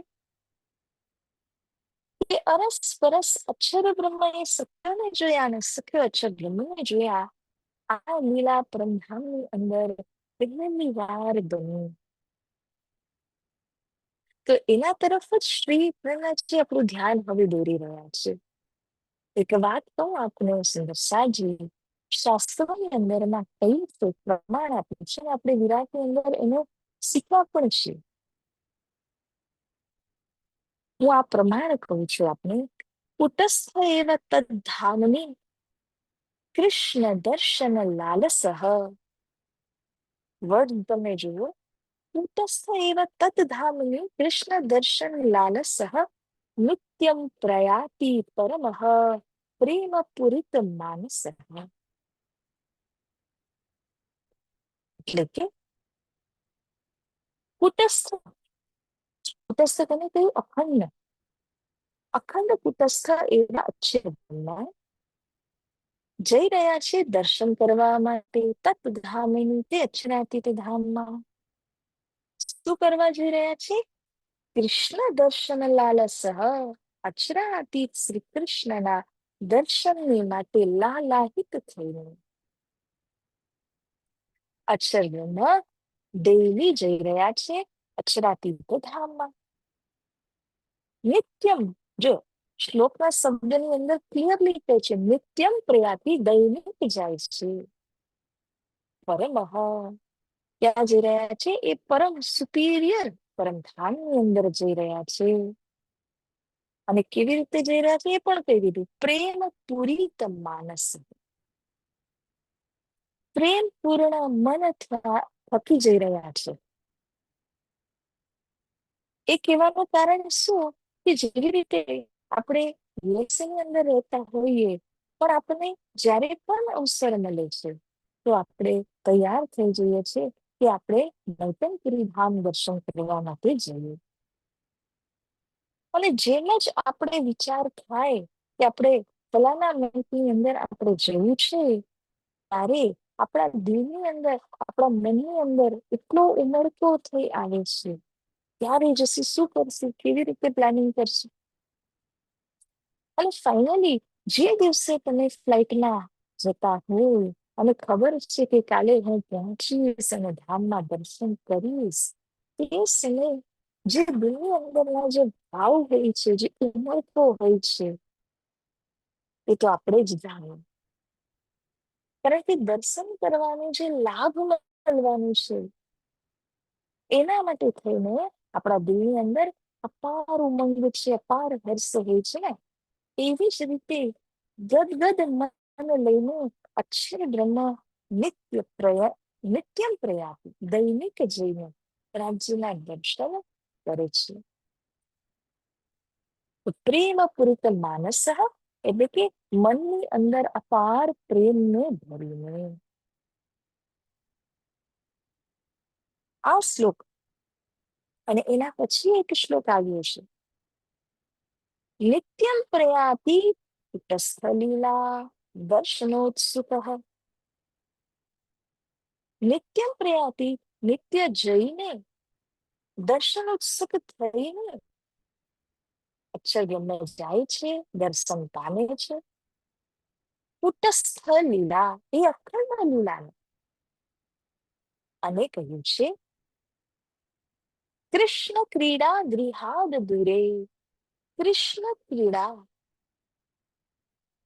કે અરસ પરસ અક્ષર બ્રહ્મને સત્યને જોયા અને સત્ય અક્ષર બ્રહ્મને જોયા. આ લીલા પરમધામની અંદર પહેલી વાર બની. તો એના તરફ જ શ્રી પ્રહલાદજી આપણું ધ્યાન હવે દોરી રહ્યા છે. એક વાત કહું આપને સુંદર સાજી, શાસ્ત્રોની અંદરમાં કઈ તો પ્રમાણ આપ્યું છે, આપણે વિરાટની અંદર એનો શીખવા પણ છે. હું આ પ્રમાણ કહું છું આપને, કુટસ્થ એવ તદ્ધામની કૃષ્ણ દર્શન લાલસઃ. વર્ડ તમે જુઓ, કુટસ્થ એવ તદ્ધામની કૃષ્ણ દર્શન લાલસઃ નિત્યમ પ્રયાતિ પરમઃ પ્રેમ પૂરિત માનસઃ. એટલે કે કુટસ્થ, કુટસ્થ તમે કહ્યું અખંડ, અખંડ કુટસ્થ એવા અક્ષર બ્રહ્મ જઈ રહ્યા છે દર્શન કરવા માટે તત્ધામિની તે અચરાતીત ધામમાં. શું કરવા જઈ રહ્યા છે? કૃષ્ણ દર્શન લાલસહ અચરાતીત શ્રી કૃષ્ણના દર્શનની માટે લાલાહિત થઈને અક્ષરબ્રહ્મ દેવી જઈ રહ્યા છે અક્ષરાતીત ધામમાં. નિત્યમ, જો શ્લોકના શબ્દની અંદર ક્લિયરલી કહે છે નિત્યમ પ્રયાતિ દૈનિક જાય છે. પરમઃ, ક્યાં જઈ રહ્યા છે? એ પરમ સુપીરિયર પરમધામની અંદર જઈ રહ્યા છે. અને કેવી રીતે જઈ રહ્યા છે એ પણ કહી દીધું. પ્રેમ પૂરિત માનસ, પ્રેમ પૂર્ણ મન થકી જઈ રહ્યા છે. એ કહેવાનું કારણ શું? કે જેવી રીતે આપણે રિલેશનની અંદર રહેતા હોઈએ, પણ આપણને જ્યારે પણ અવસર મળે છે તો આપણે તૈયાર થઈ જઈએ છીએ કે આપણે નર્તનપુરી ધામ દર્શન કરવા માટે જઈએ. અને જેમ જ આપણે વિચાર થાય કે આપણે ફલાના મંથની અંદર આપણે જવું છે, ત્યારે આપણા દિલની અંદર, આપણા મનની અંદર એટલો ઉમળકો થઈ આવે છે. ક્યારે જશે, શું કરશું, કેવી રીતે પ્લાનિંગ કરશું. અને ફાઇનલી જે દિવસે તમે ફ્લાઇટમાં જતા હોય અને ખબર છે કે કાલે હું પહોંચીશ અને ધામના દર્શન કરીશ, તે સમયે જે દિલની અંદરના જે ભાવ હોય છે, જે ઉમળકો હોય છે, એ તો આપણે જ જાણીએ. કારણ કે દર્શન કરવાનું જે લાભ મળવાનું છે, એના માટે થઈને આપણા દિલની અંદર અપાર ઉમંગ છે, અપાર હર્ષ હોય છે ને. એવી જ રીતે ગદગદ મન લઈને અક્ષર બ્રહ્મ નિત્યમ પ્રયાતિ દૈનિક જઈને રાજ્યના દર્શન કરે છે. પ્રેમ પૂરિત માનસ, એટલે કે મનની અંદર અપાર પ્રેમને ભરીને. આ શ્લોક અને એના પછી એક શ્લોક આવ્યો છે. નિત્યમ પ્રયાતિ કુટસ્થલીલા દર્શનોત્સુક. નિત્યમ પ્રયાતિ, નિત્ય જઈને દર્શનોત્સુક થઈને અક્ષરબ્રહ્મ જાય છે, દર્શન પામે છે. કુટસ્થ લીલા, એ અખંડ લીલાને. અને કહ્યું છે કૃષ્ણ ક્રીડા ગૃહાદ દૂરે. કૃષ્ણ ક્રીડા,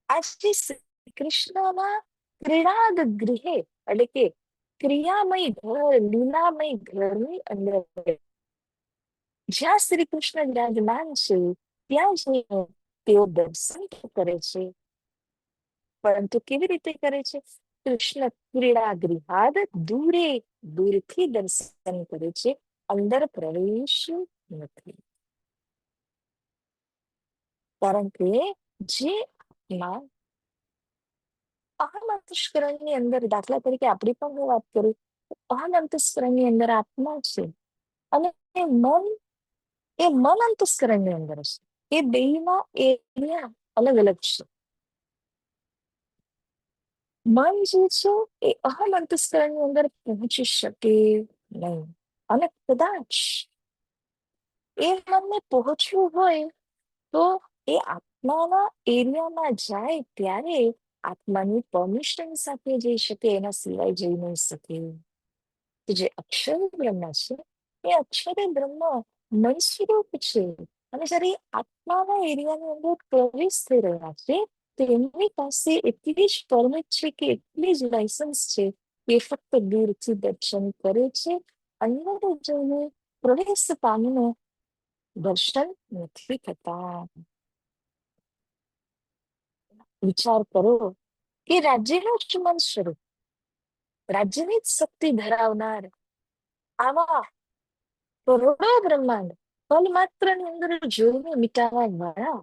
આજે શ્રી કૃષ્ણના ક્રીડાદ ગૃહે, એટલે કે ક્રિયામય ઘર, લીલામય ઘરની અંદર જ્યાં શ્રી કૃષ્ણ વિરાજમાન છે, ત્યાં જઈને તેઓ દર્શન કરે છે. પરંતુ કેવી રીતે કરે છે? કૃષ્ણ ક્રીડા ગૃહાદ દૂરે, દૂરથી દર્શન કરે છે, અંદર પ્રવેશ નથી. કારણ કે જે આત્મા અહમ અંતસ્કરણની અંદર, દાખલા તરીકે આપણી પણ હું વાત કરું, અહમ અંતસ્કરણની અંદર આત્મા છે અને એ મન અંતસ્કરણની અંદર છે. એ બેયના એરિયા અલગ અલગ છે. મન જે છે એ અહમ અંતસ્કરણની અંદર પહોંચી શકે નહીં. અને કદાચ એ મનને પહોંચવું હોય તો એ આત્માના એરિયામાં જાય ત્યારે આત્માની પરમિશન સાથે જઈ શકે, એના સિવાય જઈ નહીં શકે. જે અક્ષર બ્રહ્મ છે એ અક્ષર બ્રહ્મ મન સ્વરૂપ છે. અને જયારે આત્માના એરિયાની અંદર પ્રવેશ થઈ રહ્યા છે, તો એમની પાસે એટલી જ પરમિટ છે, કે એટલી જ લાયસન્સ છે કે ફક્ત દૂરથી દર્શન કરે છે. અંદર જઈને પ્રવેશ પામીને દર્શન નથી થતા. વિચાર કરો કે રાજ્યનું જ મન સ્વરૂપ, રાજ્યની જ શક્તિ ધરાવનાર આવા કરોડો બ્રહ્માંડ ફલ માત્ર ની અંદર જોઈને મિટાવા વાળા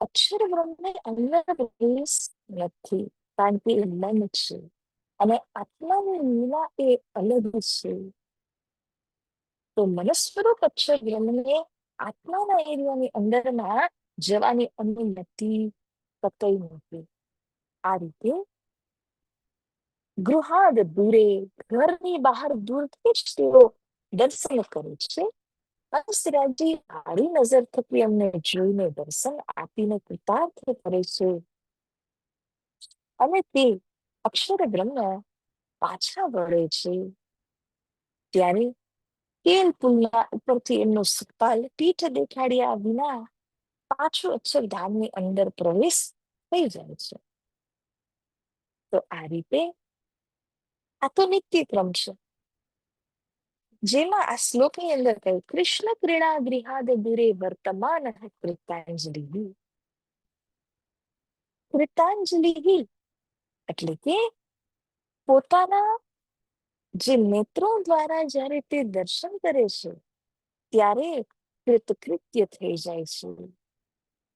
અક્ષર બ્રહ્મને અંદર પ્રવેશ નથી. કારણ કે એ મન છે અને આત્માની લીલા એ અલગ છે. તો મનસ્વરૂપ અક્ષર બ્રહ્મને આત્માના એરિયાની અંદરમાં જવાની અનુમતિ કતઈ નથી. આ રીતે ગૃહાદ દૂરે, ઘરની બહાર દૂરથી જ તેઓ દર્શન કરે છે. અને શ્રીજી આડી નજર થકી એમને જોઈને દર્શન આપીને કૃતાર્થ કરે છે. અને તે અક્ષર બ્રહ્મ પાછા વળે છે. ત્યારે કેલ પુલના ઉપરથી એમનો સકપાલ પીઠ દેખાડ્યા વિના પાછું અક્ષરધામની અંદર પ્રવેશ થઈ જાય છે. તો આ રીતે આ તો નિત્યક્રમ છે, જેમાં આ શ્લોકની અંદર કહ્યું કૃષ્ણ ક્રીડા ગૃહાદ દૂરે વર્તમાન કૃતાંજલિ. કૃતાંજલિ એટલે કે પોતાના જે નેત્રો દ્વારા જ્યારે તે દર્શન કરે છે ત્યારે કૃતકૃત્ય થઈ જાય છે.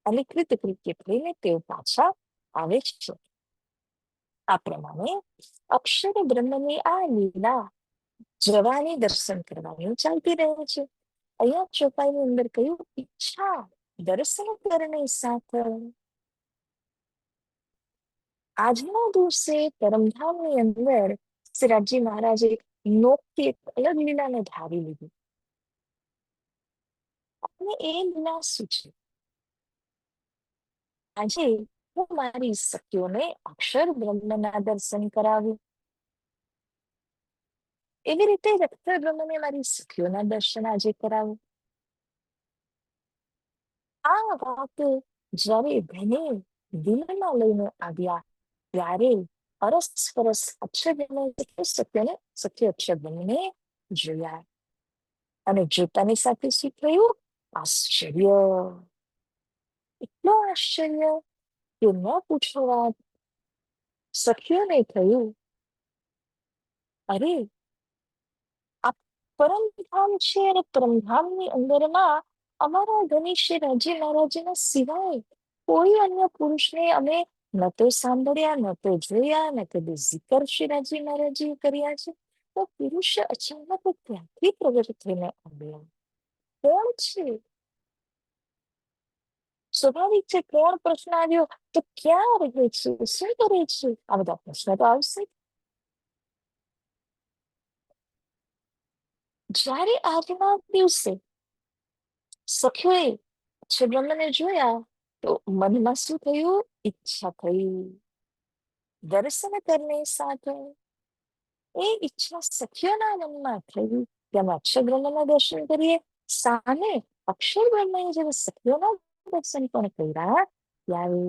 અને કૃતકૃત્ય થઈને તેઓ પાછા આવે છે. આ પ્રમાણે અક્ષર બ્રહ્મની આ લીલા જવાની દર્શન કરવાની ચાલતી રહે છે. અહીંયા ચોપાઈની અંદર કહ્યું ઈચ્છા દર્શન કરને સાથ. આજના દિવસે પરમધામની અંદર શ્રીજી મહારાજે નોકથી એક અલગ લીલાને ધારી લીધી. અને એ લીલા શું છે? આજે હું મારી સખીઓને અક્ષર બ્રહ્મના દર્શન કરાવું. એવી રીતે અક્ષર બ્રહ્મને મારી સખીઓના દર્શન આજે કરાવું. આ વાત જ્યારે બહેને દિલમાં લઈને આવ્યા ત્યારે અરસ અક્ષર બ્રહ્મ સત્યને સત્ય અક્ષર બ્રહ્મને જોયા. અને જોતાની સાથે શું થયું? આશ્ચર્ય. એટલો આશ્ચર્ય કે ન પૂછો વાત. સખીઓને થયું, અરે આ પરમધામ છે અને પરમધામની અંદરમાં અમારા ધની શ્રી રાજી મહારાજના સિવાય કોઈ અન્ય પુરુષને અમે ન તો સાંભળ્યા, ન તો જોયા, ન કદી જિકર શ્રી રાજી મહારાજી કર્યા છે. તો પુરુષ અચાનક ત્યાંથી પ્રગટ થઈને આવ્યા. કોણ છે? સ્વાભાવિક છે, કોણ પ્રશ્ન આવ્યો તો ક્યાં રહે છે, શું કરે છે, આ બધા પ્રશ્ન તો આવશે. જ્યારે આજના દિવસે સખીઓએ અક્ષરબ્રહ્મને જોયા તો મનમાં શું થયું? ઈચ્છા થઈ દર્શન કરને સાથે. એ ઈચ્છા સખીઓના મનમાં થઈ કે અમે અક્ષરબ્રહ્મના દર્શન કરીએ. સામે અક્ષરબ્રહ્મએ જ્યારે સખીઓના દર્શન પણ કર્યા ત્યારે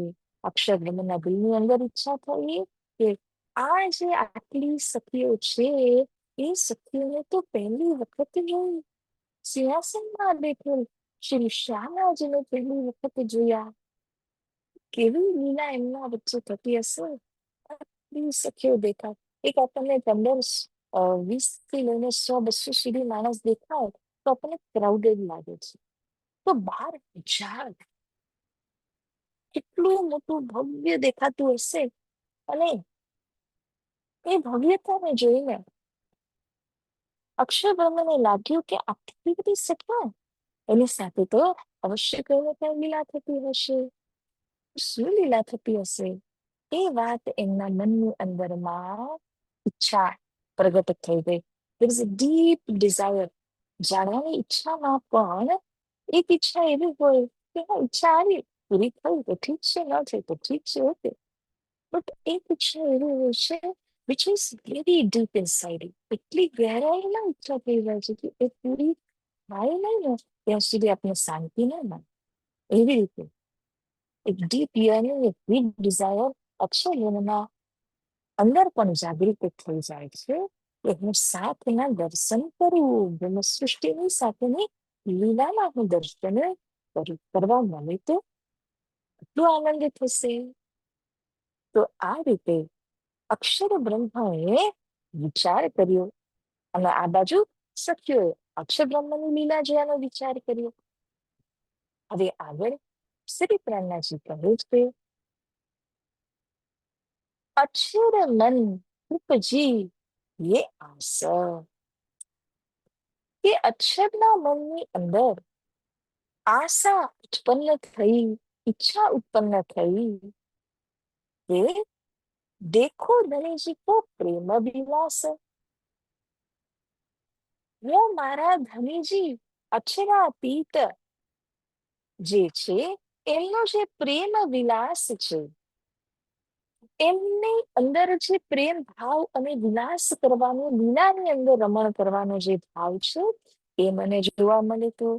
અક્ષરબ્રહ્મના દિલની અંદર ઈચ્છા થઈ કે આ જે આટલી સખીઓ છે એ સખીઓને તો પહેલી વખત જોઈ. સિંહાસનમાં બેઠેલ શ્રી શ્યામરાજને પહેલી વખત જોયા. કેવી લીલા એમના વચ્ચે થતી હશે. સખીઓ દેખાય. એક આપણને 15-20 થી લઈને 100-200 સુધી માણસ દેખાય તો આપણને ક્રાઉડેડ લાગે છે. તો 12,000 કેટલું મોટું ભવ્ય દેખાતું હશે. અને એ ભવ્યતાને જોઈને અક્ષરબ્રહ્મને લાગ્યું કે આટલી બધી સખીઓ, એની સાથે તો અવશ્ય કઈને કઈ લીલા થતી હશે. શું લીલા થતી હશે? એ વાત એમના મનની અંદરમાં ઈચ્છા પ્રગટ થઈ ગઈ. There is a deep desire. જાણવાની ઈચ્છામાં પણ એક ઈચ્છા એવી હોય કે હા, ઈચ્છા આવી, પૂરી થઈ તો ઠીક છે, ન થઈ તો ઠીક છે, ઓકે. બટ એક ઈચ્છા એવી હોય છે which is very deep inside you. એટલી ગહેરાઈમાં ઈચ્છા થઈ જાય છે કે એ પૂરી થાય નહીં ને ત્યાં સુધી આપણે શાંતિ ન મળે. એવી રીતે એક ડીપ યર્નિંગ, એક ડીપ ડિઝાયર અક્ષરબ્રહ્મના અંદર પણ જાગૃત થઈ જાય છે કે હું સાથના દર્શન કરું. બ્રહ્મ સૃષ્ટિની સાથેની લીલાના હું દર્શન કરવા મળે તો એટલો આનંદ થશે. તો આ રીતે અક્ષર બ્રહ્મએ વિચાર કર્યો અને આ બાજુ સખીઓએ અક્ષર બ્રહ્મની લીલા જોવાનો વિચાર કર્યો. હવે આગળ શ્રી પ્રેરણાજી કહે છે, અક્ષર મન ઉપજી ये आशा. કે અક્ષરના મનની અંદર આશા ઉત્પન્ન થઈ, ઈચ્છા ઉત્પન્ન થઈ કે देखो धनी जी को प्रेम विलास, वो मारा धनीજી અક્ષરાતીત જે છે એમનો જે પ્રેમ વિલાસ છે, એમની અંદર જે પ્રેમ ભાવ અને વિલાસ કરવાનો, લીલાની અંદર રમણ કરવાનો જે ભાવ છે એ મને જોવા મળે તો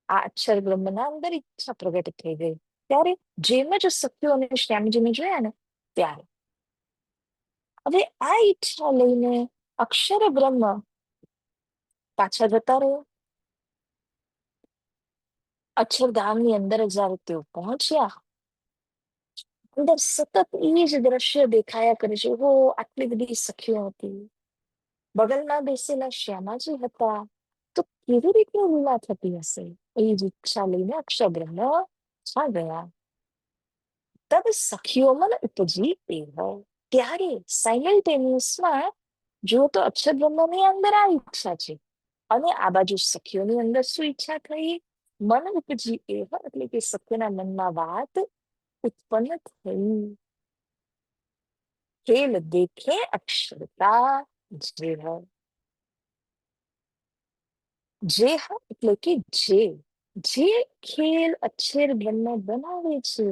આ અક્ષર બ્રહ્મના અંદર ઈચ્છા પ્રગટ થઈ ગઈ. ત્યારે જેમ જ સખ્યો અને શ્યામજીને જોયા ને ત્યારે હવે આ ઈચ્છા લઈને અક્ષર બ્રહ્મ પાછા જતા રહ્યા. અક્ષરધામની અંદર જ્યારે તેઓ પહોંચ્યા, અંદર સતત એ જ દ્રશ્ય દેખાયા કરે છે. હો, આટલી બધી સખીઓ હતી, બગલમાં બેસેલા શ્યામાજી હતા, તો કેવી રીતની લીલા થતી હશે. એ જ ઈચ્છા લઈને અક્ષરબ્રહ્મ છા ગયા. તબ સખીઓ મન ઉપજી એવ, ત્યારે સાયમલ્ટેનિયસમાં જો તો અક્ષરબ્રહ્મની અંદર આ ઈચ્છા છે અને આ બાજુ સખીઓની અંદર શું ઈચ્છા થઈ? મન ઉપજી એવ, એટલે કે સખીઓના મનમાં વાત ઉત્પન્ન થઈ. ખેલ દેખે અક્ષરતા જેહ, જેહ એટલે કે જે ખેલ અક્ષર બ્રહ્મ બનાવે છે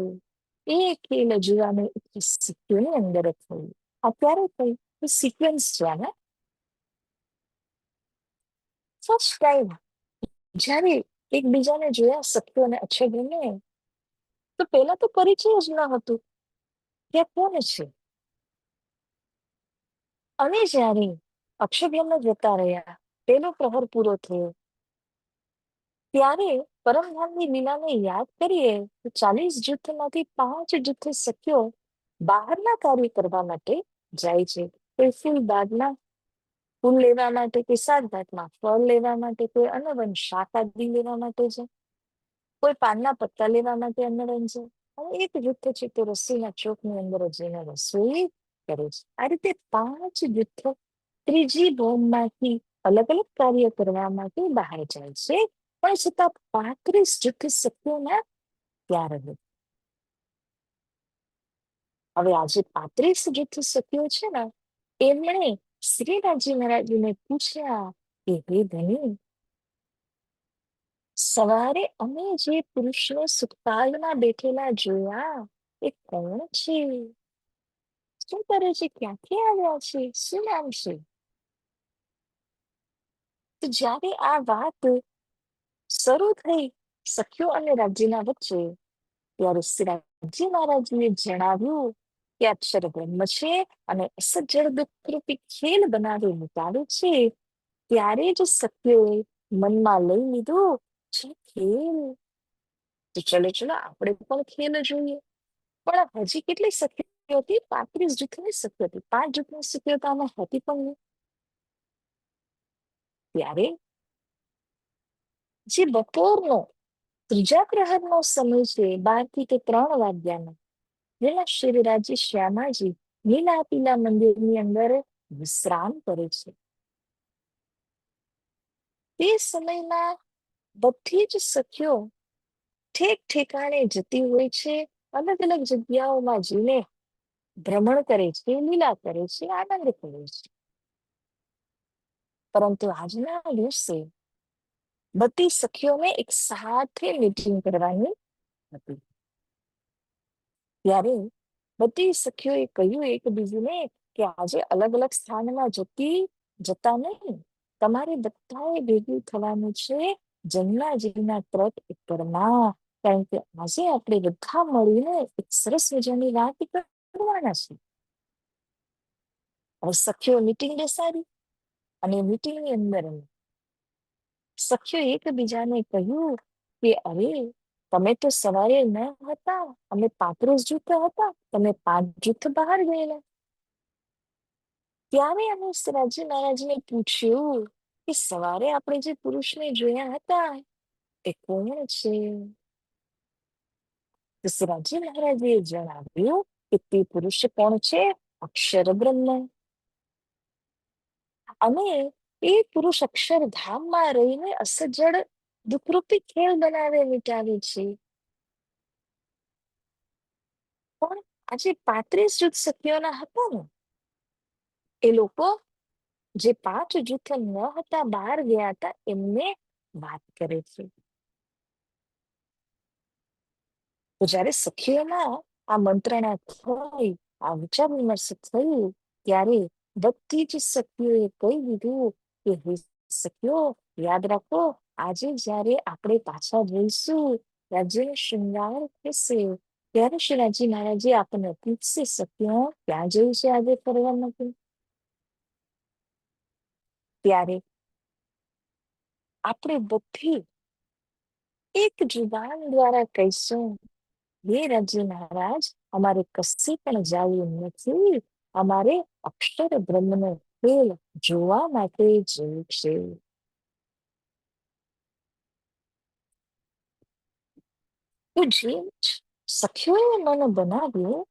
એ ખેલ જોવાનું સખીઓની અંદર થયું. અત્યારે કઈ સિક્વન્સ છે આને. ફર્સ્ટ ટાઈમ જ્યારે એકબીજાને જોયા સખ્યો અને અક્ષય બ્રહ્મે, તો પેલા તો પરિચય જ ન હતું કે કોણ છે. અને જ્યારે અક્ષરબ્રહ્મ જતા રહ્યા, પેલો પ્રહર પૂરો થયો, ત્યારે પરમધામની લીલાને યાદ કરીએ તો 40 જૂથમાંથી 5 જૂથ સખ્યો બહારના કાર્ય કરવા માટે જાય છે. કોઈ ફૂલ બાગમાં ફૂલ લેવા માટે, કોઈ શાકભાગમાં ફળ લેવા માટે, કોઈ અનવન શાકભાજી લેવા માટે છે, કોઈ પાનના પત્તા લેવા માટે અનવન છે, અને એક જૂથ છે તે રસીના ચોકની અંદર જઈને રસોઈ કરે છે. આ રીતે 5 જૂથો ત્રીજી ભૌમમાંથી અલગ અલગ કાર્ય કરવા માટે બહાર જાય છે, પણ છતાં 35 જૂથ સખ્યોના ત્યાં રહે. હવે આજે 35 જૂથ સખ્યો છે ને, એમણે શ્રીનાથજી મહારાજને પૂછ્યા કે હે ધની, સવારે અમે જે પુરુષને સુખતાલમાં બેઠેલા જોયા એ કોણ છે? શું કરે છે? ક્યાંથી આવ્યા છે? શું નામ છે? તો જ્યારે આ વાત શરૂ થઈ સખ્યો અને રાજ્યના વચ્ચે, ત્યારે શ્રીજી મહારાજે જણાવ્યું કે અક્ષર બ્રહ્મ છે અને અસજળ દુઃખરૂપી ખેલ બનાવી મૂકાવે છે. ત્યારે જ સખ્યોએ મનમાં લઈ લીધું છે ખેલ, તો ચલો ચલો આપણે પણ ખેલ જોઈએ. પણ હજી કેટલી સખ્યો હતી? 35 જૂથની સખ્યો હતી. 5 જૂથની સખ્યતામાં હતી પણ નહીં. ત્યારે જે બપોરનો ત્રીજા પ્રહરનો સમય છે, 12 થી 3 વાગ્યાનો, જેમાં શ્રીરાજી શ્યામાજી લીલા પીલા મંદિરની અંદર વિશ્રામ કરે છે, તે સમયમાં બધી જ સખીઓ ઠેક ઠેકાણે જતી હોય છે, અલગ અલગ જગ્યાઓમાં જઈને ભ્રમણ કરે છે, લીલા કરે છે, આનંદ કરે છે. પરંતુ આજના દિવસે બધી સખીઓને એક સાથે મીટિંગ કરવાની હતી. ત્યારે બધી સખીઓએ કહ્યું એકબીજીને કે આજે અલગ અલગ સ્થાનમાં જતા નહીં, તમારે બધાએ ભેગું થવાનું છે જમનાજીના તરફ ઉપરમાં, કારણ કે આજે આપણે બધા મળીને એક સરસ મજાની વાત કરવાના છે. હવે સખીઓ મીટિંગ બેસાડી અને મીટિંગની અંદર સખીઓ એકબીજાને કહ્યું કે અરે, તમે તો સવારે ન હતા, અમે 35 જૂથ હતા, તમે 5 જૂથ બહાર ગયેલા. ત્યારે અમે શ્રીજી મહારાજને પૂછ્યું કે સવારે આપણે જે પુરુષને જોયા હતા એ કોણ છે? તો શ્રીજી મહારાજે જણાવ્યું કે તે પુરુષ કોણ છે? અક્ષર બ્રહ્મ. અને એ પુરુષ અક્ષરધામમાં રહીને અસજડ દુઃખરૂપી ખેલ બનાવે મીટાવે છે. પણ આજે 35 જૂથ સખીઓના હતા ને, એ લોકો જે 5 જૂથ ન હતા, બહાર ગયા હતા, એમને વાત કરે છે. તો જયારે સખીઓમાં આ મંત્રણા થઈ, આ વિચાર વિમર્શ થયું, ત્યારે બધી જ સખીઓએ કહી દીધું કે હે સખીઓ, યાદ રાખો, આજે જયારે આપણે પાછા જઈશું, રાજ્યનો શૃંગાર થશે, ત્યારે શિવાજી મહારાજે આપણને પૂછશે, સખીઓ ક્યાં જવું છે આજે ફરવા માટે? ત્યારે આપણે બધી એક જુબાન દ્વારા કહીશું, હે રાજી મહારાજ, અમારે કશે પણ જવું નથી, અમારે અક્ષર બ્રહ્મનો ખેલ જોવા માટે જવું છે. તો જે સખીઓએ મન બનાવ્યું,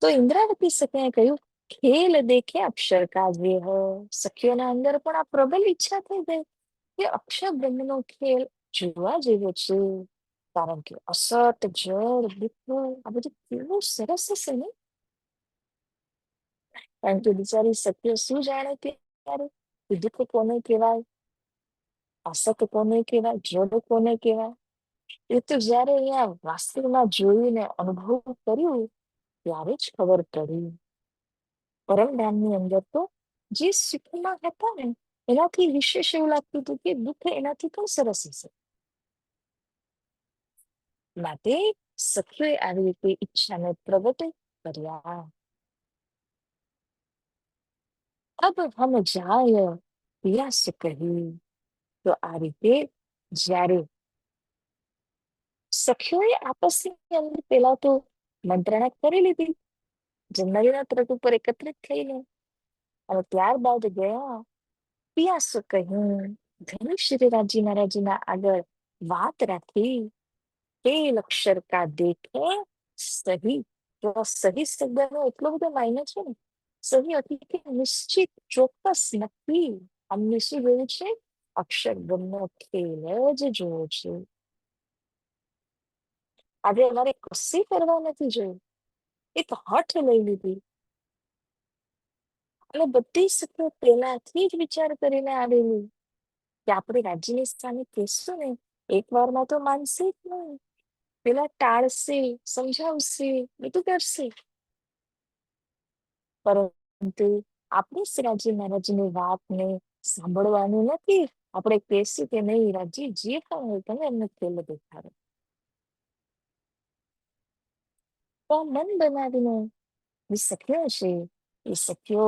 તો ઇન્દ્રાવતી સખીએ કહ્યું, ખેલ દેખે અક્ષર કા જે હો. સખીઓના અંદર પણ આ પ્રબળ ઈચ્છા થઈ ગઈ કે અક્ષર બ્રહ્મનો ખેલ જોવા જેવો છે. કારણ કે અસત, જળ, દુઃખ આ બધું કેવું સરસ હશે ને. કારણ કે બિચારી સત્ય શું જાણે ત્યારે કે દુઃખ કોને કહેવાય, અસત કોને કહેવાય, જડ કોને કહેવાય, એ તો જયારે અહીંયા વાસ્તવમાં જોઈને અનુભવ કર્યું ત્યારે જ ખબર પડી. પરમધામની અંદર તો જે સુખમાં હતા ને, એનાથી વિશેષ એવું લાગતું હતું કે દુઃખ એનાથી પણ સરસ હશે. માટે સખીઓએ આવી રીતે ઈચ્છાને પ્રગટ કર્યા. અબ હમ જાય પિયાસ કહી. તો આ રીતે જ્યારે સખીઓએ આપસની અંદર પેલા તો મંત્રણા કરી લીધી, જમનારીના તટ ઉપર એકત્રિત થઈને, અને ત્યારબાદ ગયા પિયાસ કહ્યું, ધન શ્રી રાજી મહારાજીના આગળ વાત રાખી. તેલ અક્ષર કા દેખે સહી. તો સહી શબ્દનો એટલો બધો માયનો છે ને, સહી હતી કે નિશ્ચિત, ચોક્કસ, નક્કી. અમને શું જોયું છે? અક્ષર બ્રહ્મનો ખેલ જ જોવો છે. આજે અમારે કશી કરવા નથી જોયું, એક હઠ લઈ લીધી. અને બધી સખીઓ પહેલાથી જ વિચાર કરીને આવેલી કે આપણે રાજ્યની સામે કહેશું ને, એક વારમાં તો માનશે જ નહીં, પેલા ટાળશે, સમજાવશે, બધું કરશે. પરંતુ આપણે શ્રીજી મહારાજની વાતને સાંભળવાનું નથી. આપણે કહેશું કે નહીં રાજી, જે પણ હોય તમે એમને ખેલ દેખાડો. તો મન બનાવીને એ સખીઓ છે, એ સખીઓ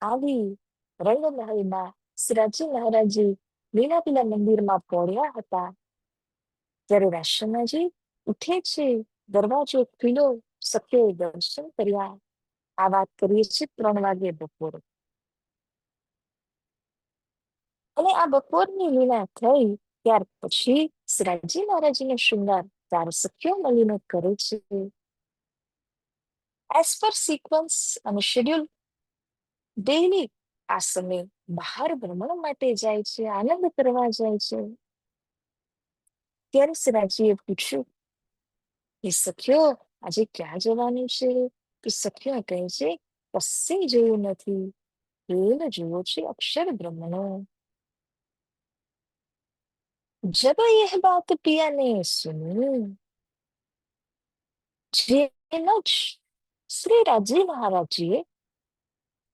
આવી રંગમહાલમાં શ્રીજી મહારાજજી લીલાપીલા મંદિરમાં પહોંચ્યા હતા. ત્યારે રાષ્ટ્રમાજી ઉઠે છે, દરવાજો ખુલ્લો, સખીઓએ દર્શન કર્યા. આ વાત કરીએ છીએ 3 વાગે બપોરે. અને આ બપોરની લીલા થઈ ત્યાર પછી શ્રીજી મહારાજનો શૃંગાર 4 સખીઓ મળીને કરે છે. એઝ પર સિક્વન્સ અને શેડ્યુલ ડેઈલી આ સમય બહાર ભ્રમણ માટે જાય છે, આનંદ કરવા જાય છે. ત્યારે શ્રીજીએ પૂછ્યું કે સખીઓ આજે ક્યાં જવાનું છે? તો સખીઓ કહે છે કશે જવું નથી, ખેલ જોવો છે અક્ષર બ્રહ્મનો. जब यह बात पिया ने सुनी, જેમ જ શ્રી રાજી મહારાજીએ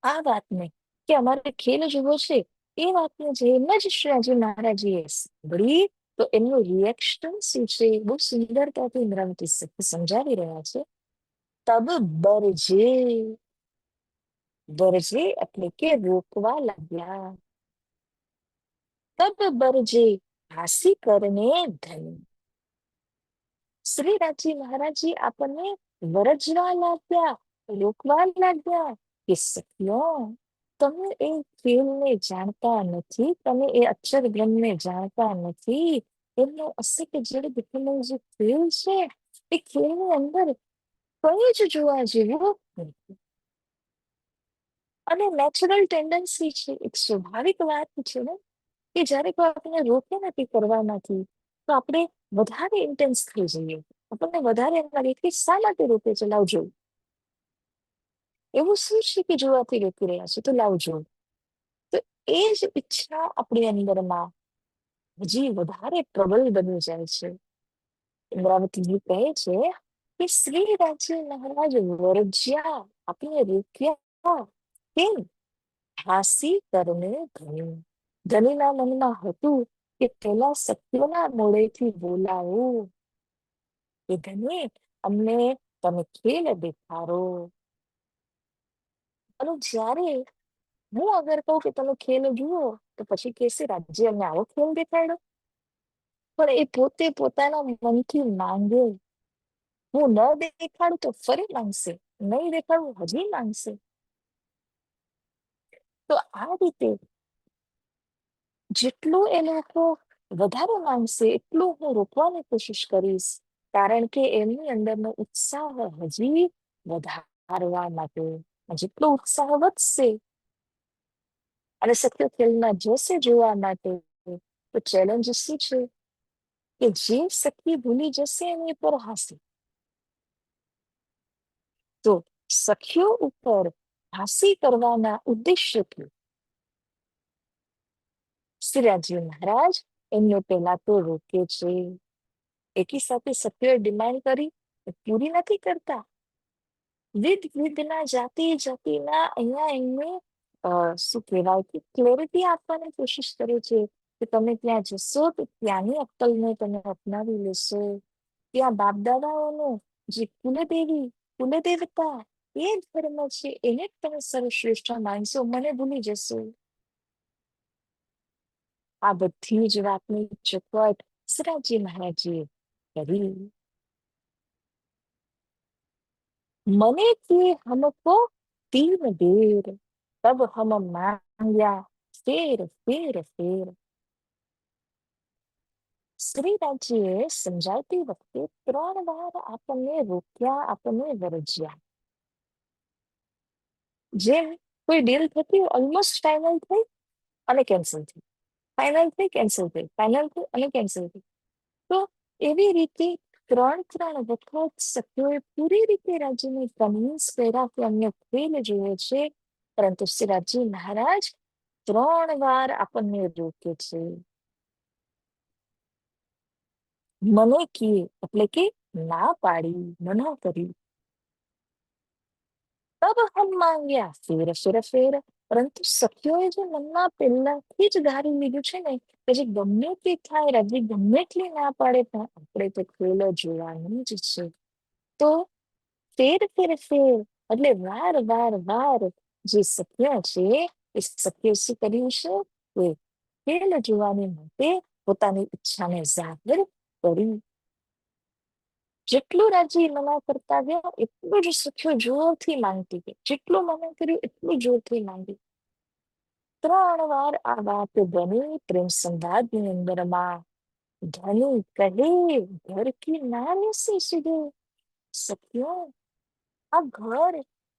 આ વાતને કે અમારે ખેલ જોવો છે, એ વાતને જેમ જ શ્રીજી મહારાજીએ સાંભળી, તો એમનું રિએક્શન શું છે બહુ સુંદરતાથી ઇન્દ્રાવતી સમજાવી રહ્યા છે. તબ બરજે, બરજે એટલે કે રોકવા લાગ્યા. તબ બરજે હાસી કરને ધન. શ્રી રાજી મહારાજી આપણને વરજવા લાગ્યા, રોકવા લાગ્યા કે સખીઓ, તમે એ ખેલને જાણતા નથી, તમે એ અક્ષર બ્રહ્મને જાણતા નથી. એમનો અસિક જડ દુઃખનો જે ખેલ છે, એ ખેલની અંદર કઈ જ જોવા જેવું નથી. અને નેચરલ ટેન્ડન્સી છે, એક સ્વાભાવિક વાત છે ને, કે જયારે કોઈ આપણને રોકે નથી કરવામાંથી, તો આપણે વધારે ઇન્ટેન્સ થઈ જઈએ. આપણને વધારે એમ લાગે કે શા માટે રોકે છે, લાવ જોઉં. એવું શું છે કે જોવાથી રોકી રહ્યા છે, તો લાવ જોઉં. તો એ જ ઈચ્છા આપણી અંદરમાં હજી વધારે પ્રબળ બની જાય છે. ઇન્દ્રાવતીજી કહે છે કે શ્રી રાજ્ય મહારાજ વરજ્યા, આપને રોક્યા કેમ? હાસી કરને ધની. ધનીના મનમાં હતું કે પેલા સત્યોના મોડેથી બોલાવું કે ધની અમને તમે ખેલ દેખાડો. અને જ્યારે હું અગર કહું કે તમે ખેલ જુઓ તો પછી કહેશે રાજ્ય અમને આવો ખેલ દેખાડ્યો. પણ એ પોતે પોતાના મનથી માંગે. હું ન દેખાડું તો ફરી માંગશે, નહીં દેખાડું હજી માંગશે. તો આ રીતે જેટલું એ લોકો વધારે માંગશે એટલું હું રોકવાની કોશિશ કરીશ, કારણ કે એમની અંદરનો ઉત્સાહ હજી વધારવા માટે. જેટલો ઉત્સાહ વધશે અને સત્ય ખેલમાં જશે જોવા માટે, તો ચેલેન્જ શું છે કે જે સખી ભૂલી જશે એની પર હાસ્ય. તો સખીઓ ઉપર હાસી કરવાના ઉદ્દેશ્યથી શ્રીરાજી મહારાજ એમને પહેલા તો રોકે છે. એકી સાથે સખીઓએ ડિમાન્ડ કરી પૂરી નથી કરતા. વિધ વિધના જાતિ જાતિના અહીંયા એમને શું કહેવાય કે ક્લેરિટી આપવાની કોશિશ કરે છે કે તમે ત્યાં જશો તો ત્યાંની અક્કલને તમે અપનાવી લેશો. ત્યાં બાપ દાદાઓનો જે કુલદેવી કુલદેવતા એ ધર્મ છે એને જ તમે સર્વશ્રેષ્ઠ માનશો, મને ભૂલી જશો. આ બધી જ વાતની ચોખવટ શ્રીજી મહારાજે કરી. મને કે હમકો તીન બેર, તબ હમ માંગ્યા ફેર ફેર ફેર. શ્રીરાજીએ સમજાવતી વખતે 3 વાર આપણને રોક્યા, આપણને વરજ્યા. જેમ કોઈ ડીલ થતી ઓલમોસ્ટ ફાઇનલ થઈ અને કેન્સલ થઈ, ફાઇનલ થઈ કેન્સલ થઈ, ફાઇનલ થઈ અને કેન્સલ થઈ. તો એવી રીતે 3 વખત સખીઓએ પૂરી રીતે રાજીને કન્વિન્સ કર્યા કે અમને ખેલ જોઈએ છે, પરંતુ શ્રીરાજી મહારાજ 3 વાર આપણને રોકે છે. મને કીએ એટલે કે ના પાડી, મના કરી. તબ હમ માંગ્યા ફેર ફેર ફેર. પરંતુ સખીઓએ જે મનમાં પહેલાથી જ ધારી લીધું છે ને કે જે ગમે તે થાય, રાજી ગમે એટલી ના પાડે પણ આપણે તો ખેલ જોવાનું જ છે. તો ફેર ફેર ફેર એટલે વાર વાર વાર જે સખીઓ છે એ સખીઓ શું કર્યું છે કે ખેલ જોવાની માટે પોતાની ઈચ્છાને જાહેર કરી. જેટલું રાજી મના કરતા ગયા એટલું જ સખીઓ જોરથી માંગતી ગઈ. જેટલું મના કર્યું એટલું જોરથી માંગી. 3 વાર આ વાત બની પ્રેમ સંવાદની અંદરમાં. ધની કહે ઘર કી નારી સે સુધે. સખીઓ, આ ઘર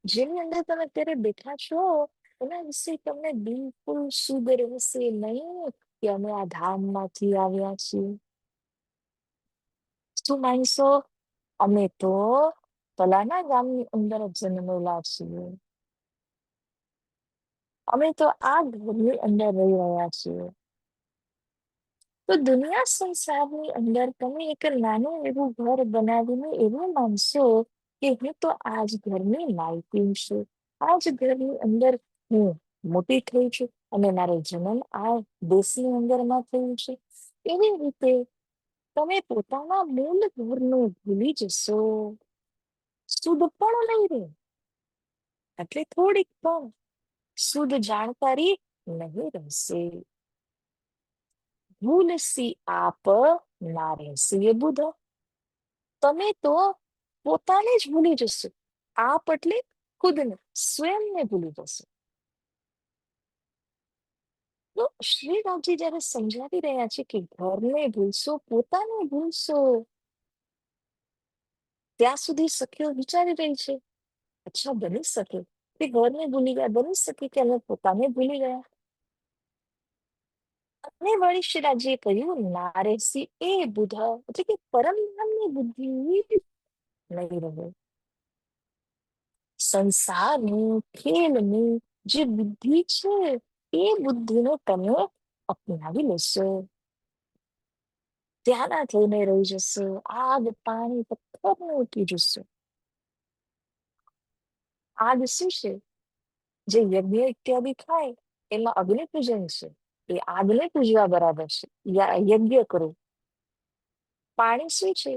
જેની અંદર તમે અત્યારે બેઠા છો એના વિશે તમને બિલકુલ શુદ્ધ રહેશે નહીં કે અમે આ ધામમાંથી આવ્યા છીએ. શું માનશો? અમે તો ફલાણા ગામની અંદર જન્મેલા છીએ. અમે તો આ ઘરની અંદર રહી રહ્યા છીએ. તો દુનિયા સંસારની અંદર તમે એક નાનું એવું ઘર બનાવીને એવું માનશો કે હું તો આ જ ઘરની માલકીન છું. આ જ ઘરની અંદર હું મોટી થઈ છું અને મારો જન્મ આ દેશની અંદરમાં થયું છે. એવી રીતે તમે પોતાના મૂળ ઘરનું ભૂલી જશો. શુદ્ધ પણ નહીં રહે. એટલે થોડીક પણ શુદ્ધ જાણકારી નહીં રહેશે. ભૂલસી આપ ના રહેશે બુધ. તમે તો પોતાને જ ભૂલી જશો. આપ એટલે ખુદને, સ્વયંને ભૂલી જશો. તો શ્રીરામજી જયારે સમજાવી રહ્યા છે કે ઘરને ભૂલશો, પોતાને ભૂલશો, ત્યાં સુધી સખીઓ વિચારી રહી છે અચ્છા બની શકે કે ઘરને ભૂલી ગયા, બની શકે કે અમે પોતાને ભૂલી ગયા. અને વળી શ્રીરાજીએ કહ્યું, નારેસી એ બુધ એટલે કે પરમ નામની બુદ્ધિ નહીં રહે. સંસારની ખેલની જે બુદ્ધિ છે એ બુદ્ધિને તમે અપનાવી લેશો, ત્યાંના થઈને રહી જશો, આગ પાણી પથ્થરને ઉઠી જશો. આગ શું છે? જે યજ્ઞ ઇત્યાદિ થાય એમાં અગ્નિ પૂજન છે, એ આગને પૂજવા બરાબર છે. યજ્ઞ કરો. પાણી શું છે?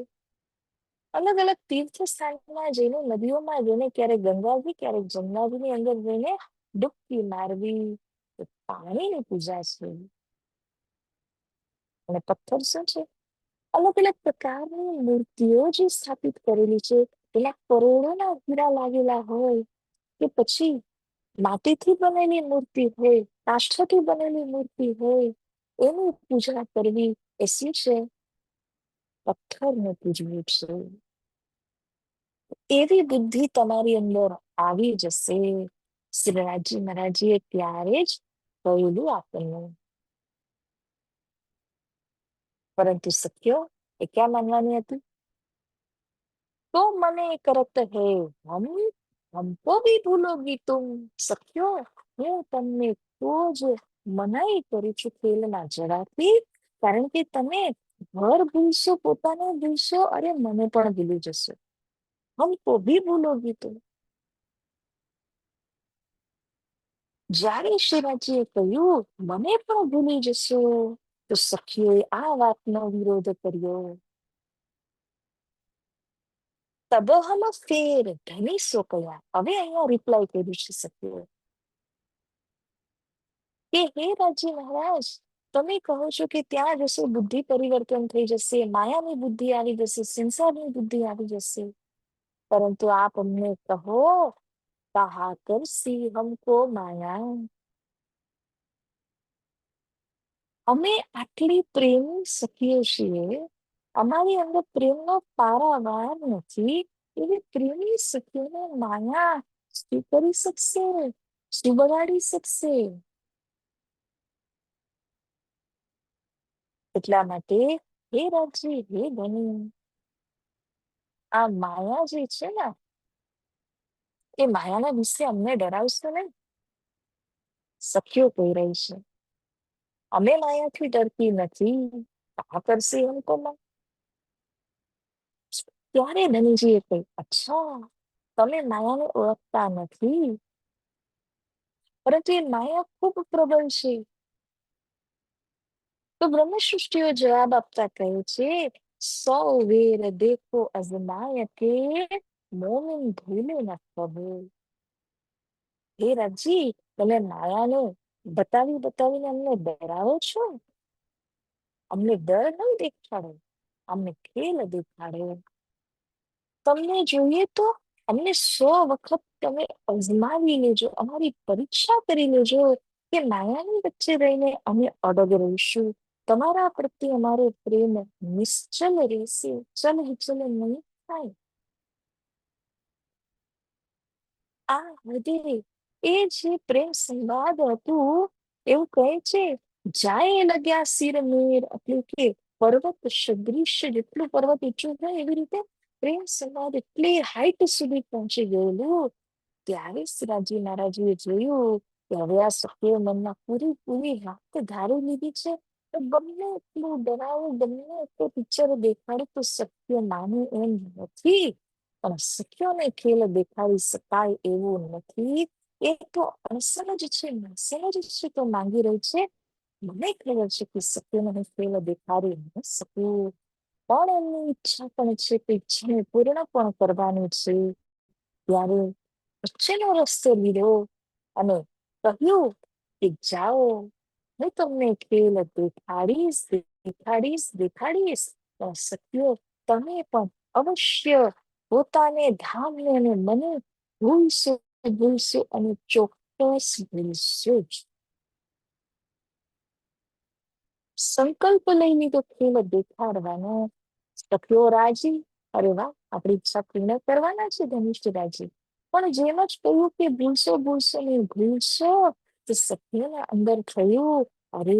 અલગ અલગ તીર્થ સ્થાનમાં જઈને, નદીઓમાં જઈને, ક્યારેક ગંગાજી ક્યારેક જમનાજીની અંદર જઈને ડૂબકી મારવી, એ પાણીની પૂજા છે. અને પથ્થર શું છે? અલગ અલગ પ્રકારની મૂર્તિઓ જે સ્થાપિત કરેલી છે, એના કરોડોના હીરા લાગેલા હોય કે પછી માટીથી બનેલી મૂર્તિ હોય, કાષ્ઠથી બનેલી મૂર્તિ હોય, એની પૂજા કરવી એ શું છે? પથ્થરને પૂજવું છે. એવી બુદ્ધિ તમારી અંદર આવી જશે. શ્રીનાથજી મહારાજીએ ત્યારે જ કહેલું આપણને. પરંતુ સખ્યો એ ક્યાં માનવાની હતી? તો મને કરત હે હમ હમકો ભી ભૂલોગી તુમ. સખ્યો, હું તમને તો જ મનાઈ કરું છું ખેલના જરાથી, કારણ કે તમે ઘર ભૂલશો, પોતાને ભૂલશો, અરે મને પણ ભૂલી જશો. હમકો ભી ભૂલોગી તુમ. જ્યારે શ્રીનાથજીએ કહ્યું મને પણ ભૂલી જશો, તો સખીઓએ આ વાતનો વિરોધ કર્યો. તબ હમ ફેર ધની કયા. હવે અહીંયા રિપ્લાય કર્યું છે સખીઓએ કે હે રાજી મહારાજ, તમે કહો છો કે ત્યાં જશો બુદ્ધિ પરિવર્તન થઈ જશે, માયાની બુદ્ધિ આવી જશે, સંસારની બુદ્ધિ આવી જશે. પરંતુ આપ અમને કહો, કહા કર સી હમકો માયા. અમે આટલી પ્રેમી સખીઓ છીએ, અમારી અંદર પ્રેમનો પારાવાર નથી, એવી પ્રેમી સખીઓને માયા શું કરી શકશે, શું બગાડી શકશે? એટલા માટે હે રાજી, હે ધની, આ માયા જે છે ને, એ માયાના વિશે અમને ડરાવશો નહીં. સખીઓ કહી રહી છે, અમે માયાથી ડરતી નથી. આ કરશે હમકો માં. ત્યારે ધનજીએ કહ્યું, અચ્છા, તમે માયાને ઓળખતા નથી, પરંતુ એ માયા ખૂબ પ્રબળ છે. તો બ્રહ્મ સૃષ્ટિઓ જવાબ આપતા કહે છે, સો વેર દેખો અજમાય કે મોમિન ભૂલે ન કહો. હે રાજી, તમે માયાને બતાવી બતાવીને અમને ડરાવો છો. અમને ડર નહીં દેખાડો, અમને ખેલ દેખાડો. તમને જોઈએ તો અમને 100 વખત તમે અજમાવી લેજો, અમારી પરીક્ષા કરી લેજો કે માયાની વચ્ચે રહીને અમે અડગ રહીશું. તમારા પ્રત્યે અમારો પ્રેમ નિશ્ચલ રહેશે, ચલ વિચલ નહીં થાય. આ હૃદય એ જે પ્રેમ સંવાદ હતું, એવું કહે છે, જાય લગ્યા શિર મેર, એટલે કે પર્વત સદૃશ, જેટલું પર્વત ઊંચું થાય એવી રીતે પ્રેમ સંવાદ એટલી હાઈટ સુધી પહોંચી ગયેલું. ત્યારે શ્રીજી મહારાજે જોયું કે હવે આ સખીઓ મનમાં પૂરી વાત ધારી લીધી છે, તો ગમે એટલું ડરાવું, ગમે એટલું પિક્ચર દેખાડે તો સત્ય માને એમ નથી. પણ સખીઓને ખેલ દેખાડી શકાય એવું નથી. એ તો અસમજ છે, સમજ છે, તો માંગી રહી છે. મને ખબર છે કે સત્યને હું ખેલ દેખાડી ન શકું, પણ એમની ઈચ્છા પણ છે કે ઈચ્છાને પૂર્ણ પણ કરવાની છે. ત્યારે વચ્ચેનો રસ્તો લીધો અને કહ્યું કે જાઓ, હું તમને ખેલ દેખાડીશ, દેખાડીશ, દેખાડીશ. પણ સત્યો, તમે પણ અવશ્ય પોતાને, ધામને અને મને ભૂલશો, ભૂલશો અને ચોક્કસ ભૂલશો જ. સંકલ્પ લઈ લીધો ખેલ દેખાડવાનો. સખીઓ રાજી, અરે વાહ, આપણી ઈચ્છા પૂર્ણ કરવાના છે ધનિષ્ઠ રાજી. પણ જેમ જ કહ્યું કે ભૂલશો, ભૂલશો ને ભૂલશો, તો સખીઓના અંદર થયું, અરે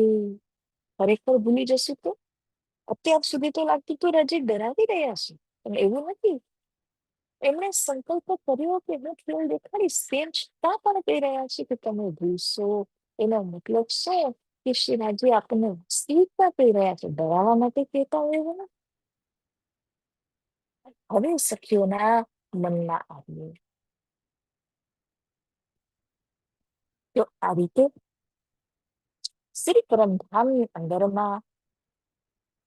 ખરેખર ભૂલી જશું તો? અત્યાર સુધી તો લાગતું હતું રાજી ડરાવી રહ્યા છે, પણ એવું નથી. એમણે સંકલ્પ કર્યો કે હું ફિલ્મ દેખાડીશ, તેમ છતાં પણ કહી રહ્યા છે કે તમે ભૂલશો. એનો મતલબ શું કે શ્રી રાજે આપણને વાસ્તવિકતા કહી રહ્યા છે, ડરાવવા માટે કહેતા હોય એવું નથી. હવે સખીઓના મનમાં આવ્યું. તો આ રીતે શ્રી પરમધામની અંદરમાં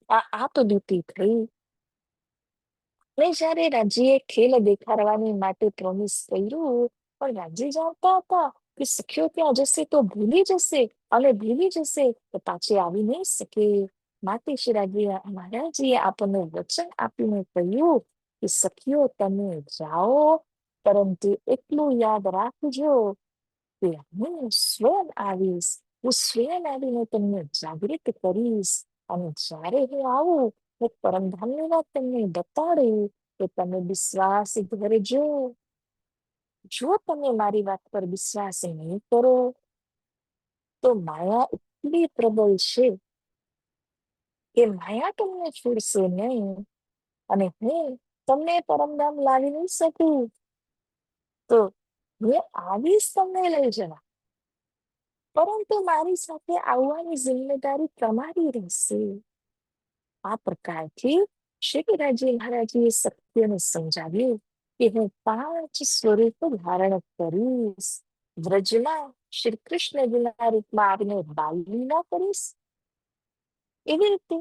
આ તો દૂતી થઈ. અને જયારે રાજીએ ખેલ દેખાડવાની માટે પ્રોમિસ કર્યું, પણ રાજી જાણતા હતા કે સખીઓ ત્યાં જશે તો ભૂલી જશે, અને ભૂલી જશે તો પાછી આવી નહીં શકે. માટે શ્રી રાજી મહારાજીએ આપણને વચન આપીને કહ્યું કે સખીઓ તમે જાઓ, પરંતુ એટલું યાદ રાખજો કે હું સ્વયં આવીશ, હું સ્વયં આવીને તમને જાગૃત કરીશ. અને જ્યારે હું આવું, હું પરમધામની વાત તમને બતાડી કે તમે વિશ્વાસ કરજો. જો તમે મારી વાત પર વિશ્વાસ નહીં કરો તો માયા એટલી પ્રબળ છે કે માયા તમને છોડશે નહીં, અને હું તમને પરમધામ લાવી નહીં શકું. તો હું આવીશ તમને લઈ જવા, પરંતુ મારી સાથે આવવાની જિમ્મેદારી તમારી રહેશે. આ પ્રકારથી શ્રીરાજી મહારાજીએ સત્યને સમજાવ્યું કે હું 5 સ્વરૂપ ધારણ કરીશ. વ્રજમાં શ્રી કૃષ્ણજીના રૂપમાં આવીને બાલલીલા કરીશ. એવી રીતે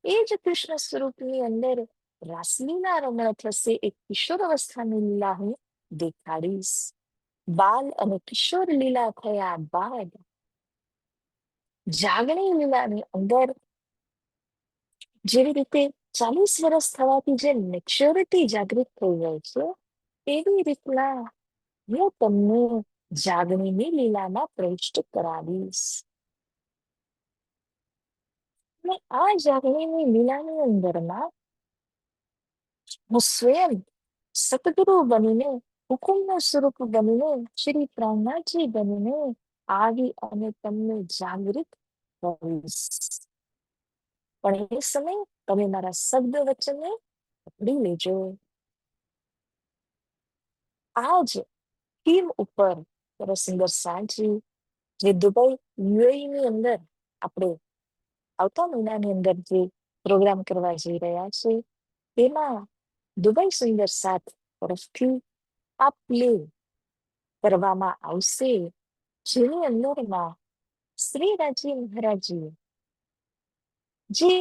એ જ કૃષ્ણ સ્વરૂપની અંદર રાસલીલા રમણ થશે. એક કિશોર અવસ્થાની લીલા હું દેખાડીશ. બાલ અને કિશોર લીલા થયા બાદ જાગણી લીલાની અંદર જેવી રીતે 40 વર્ષ થવાથી જે મેચ્યોરિટી જાગૃત થઈ જાય છે, એવી રીતના હું તમને જાગણીની લીલામાં પ્રવિષ્ટ કરાવીશ. અને આ જાગણીની લીલાની અંદરમાં હું સ્વયં સતગુરુ બનીને, હુકુમનું સ્વરૂપ બનીને, શ્રી પ્રાણનાથજી બનીને આવી અને તમને જાગૃત કરીશ. પણ એ સમય તમે મારા શબ્દ વચનને પકડી લેજો. આજ થીમ ઉપર રસિંદર સાંજી જે દુબઈ યુએઈ ની અંદર આપણે આવતા મહિનાની અંદર જે પ્રોગ્રામ કરવા જઈ રહ્યા છે, તેમાં દુબઈ સુંદર સાથ તરફથી આ પ્લે કરવામાં આવશે, જેની અંદરમાં શ્રી રાજી મહારાજી જે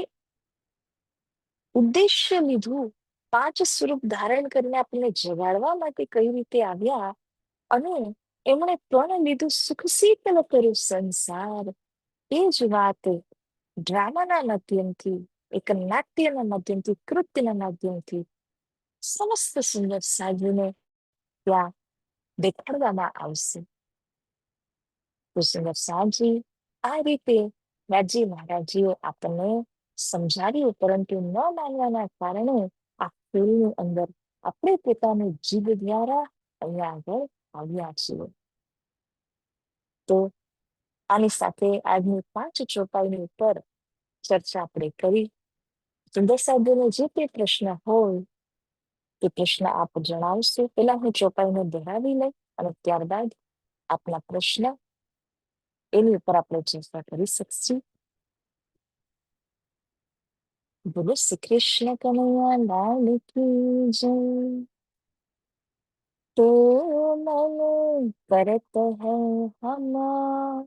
ઉદ્દેશ્ય લીધું, 5 સ્વરૂપ ધારણ કરીને આપણને જગાડવા માટે કઈ રીતે આવ્યા, અને એમણે પણ લીધું સુખ શીતલ કર્યું સંસાર. એ જ વાત ડ્રામાના માધ્યમથી, એક નાટ્યના માધ્યમથી, કૃત્યના માધ્યમથી સમસ્ત સુંદર સાધુને ત્યાં દેખાડવામાં આવશે. તો સુંદર સાજી આ રીતે રાજી મહારાજીએ આપણને સમજાવ્યું, પરંતુ ન માનવાના કારણે આ ફિલ્મની અંદર આપણે પોતાની જીભ દ્વારા અહીંયા આગળ આવ્યા છીએ. તો આની સાથે આજની 5 ચોપાઈની ઉપર ચર્ચા આપણે કરી. સુંદર સાધુનો જે તે પ્રશ્ન હોય તે પ્રશ્ન આપ જણાવશો. પેલા હું ચોપાઈને દોહરાવી લઈ અને ત્યારબાદ આપના પ્રશ્ન એની ઉપર આપણે ચર્ચા કરી શકશું. બોલો શ્રી કૃષ્ણ કનૈયા લાલ કી જય. તો मन करत है हमारा,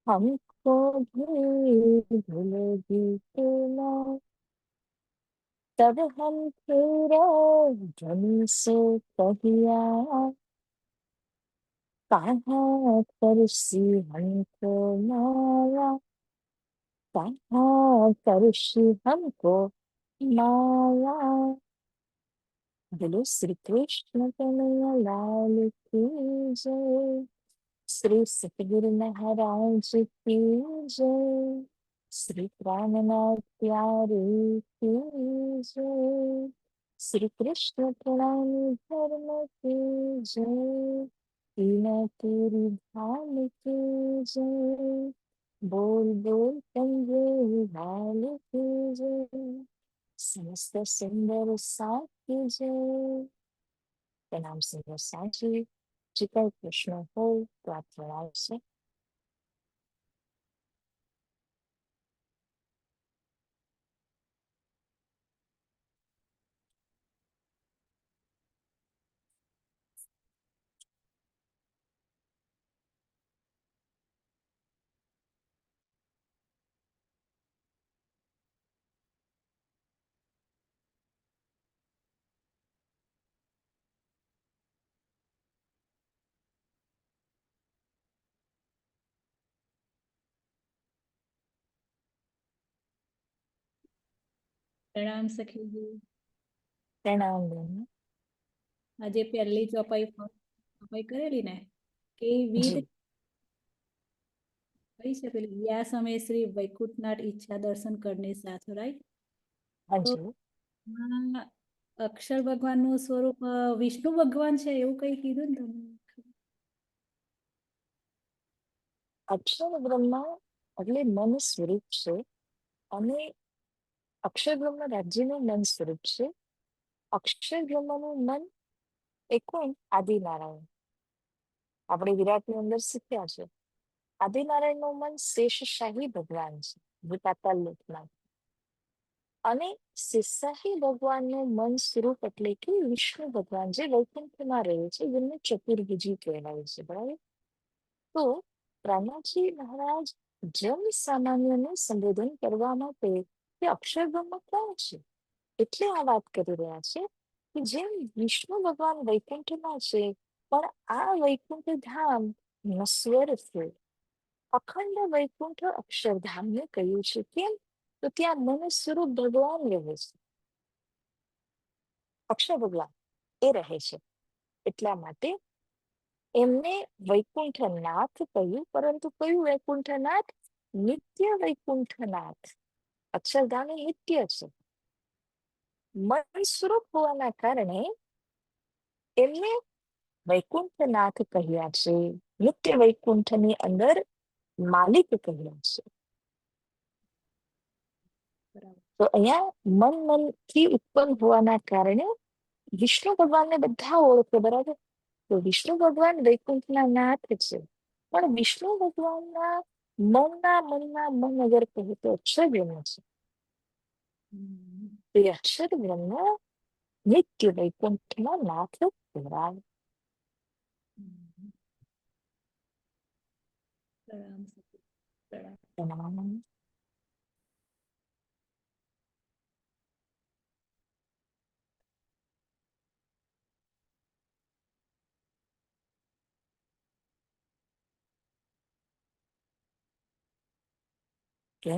हमको भी भूलेगी तू ना, तब हम तेरे धन से कहिया, कहाँ करसी हमको माया, कहाँ करसी हमको माया. बोलो श्री कृष्ण कन्हैया लाल की जय. श्री सतगुरु महाराज की जय. श्री प्राणनाथ प्यारे की जय. श्री कृष्ण प्रणामी धर्म की जय. तीनों तेरी धाम की जय. बोल बोल कंगे लाल की जय, समस्त सुंदर साथ की जय। प्रणाम सुंदर साथ जी। जी का प्रश्न हो तो आप जवाब से। प्रणाम सखी जी। प्रणाम बेन। આજે પહેલી ચોપાઈ કરેલી ને કે વિધ जी। કઈ છે પેલી યા સમય શ્રી વૈકુંઠનાથ ઈચ્છા દર્શન કરને સાથ રાઈટ. हाँ તો जी। આમાં અક્ષર ભગવાનનું સ્વરૂપ વિષ્ણુ ભગવાન છે એવું કઈ કીધું ને તમે. અક્ષર બ્રહ્મા એટલે મન સ્વરૂપ છે અને અક્ષર બ્રહ્મ રાજ્યનું મન સ્વરૂપ છે. અક્ષર બ્રહ્મનું મન એ કોણ? આદિનારાયણ. આપણે વિરાટની અંદર શીખ્યા છે આદિનારાયણનું મન શેષશાહી ભગવાન છે, જે પાતાળ લોકના. અને શેષશાહી ભગવાનનું મન સ્વરૂપ એટલે કે વિષ્ણુ ભગવાન જે વૈકુંઠમાં રહે છે, જેમને ચતુર્ભુજી કહેવાય છે. બરાબર. તો પ્રહલાદજી મહારાજ જન સામાન્યને સંબોધન કરવા માટે કે અક્ષર બ્રહ્મ કોણ છે એટલે આ વાત કરી રહ્યા છે કે જેમ વિષ્ણુ ભગવાન વૈકુંઠમાં છે, પણ આ વૈકુંઠ ધામ નશ્વર છે. અખંડ વૈકુંઠ અક્ષરધામને કહ્યું છે. કેમ? તો ત્યાં મન સ્વરૂપ ભગવાન રહે છે, અક્ષર ભગવાન એ રહે છે. એટલા માટે એમને વૈકુંઠનાથ કહ્યું. પરંતુ કયું વૈકુંઠનાથ? નિત્ય વૈકુંઠનાથ. અક્ષરધામ એ નિત્ય છે. મન સ્વરૂપ હોવાના કારણે એમને વૈકુંઠનાથ કહ્યા છે. નિત્ય વૈકુંઠની અંદર માલિક કહ્યા છે. બરાબર. તો અહીંયા મનથી ઉત્પન્ન હોવાના કારણે વિષ્ણુ ભગવાનને બધા ઓળખે. બરાબર. તો વિષ્ણુ ભગવાન વૈકુંઠના નાથ છે, પણ વિષ્ણુ ભગવાનના મનના મન અગર કહે તો અક્ષર બ્રહ્મ છે. તો એ અક્ષર બ્રહ્મ નિત્ય વૈકુંઠના નાથ કહેવાય. પ્રણામ સખી. પ્રણામ. પ્રણામ. કે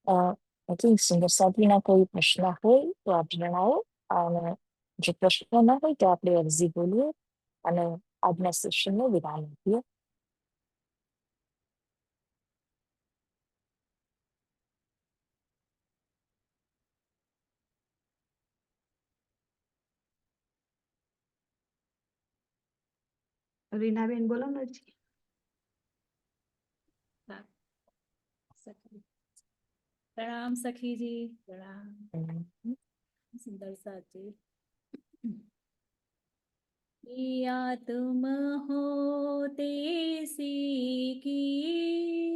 આઈ થિંક સુંદર સાધ્વીના કોઈ પ્રશ્ન હોય તો આપ જણાવો. અને જો પ્રશ્ન ના હોય તો આપણે અરજી બોલીએ અને આજના સેશનનો વિરામ આપીએ. રીનાબેન બોલો ને હજી. હા સખી. પ્રણામ સખીજી. પ્રણામ. હમ. સુંદર સાજી. या तुम होते सीखी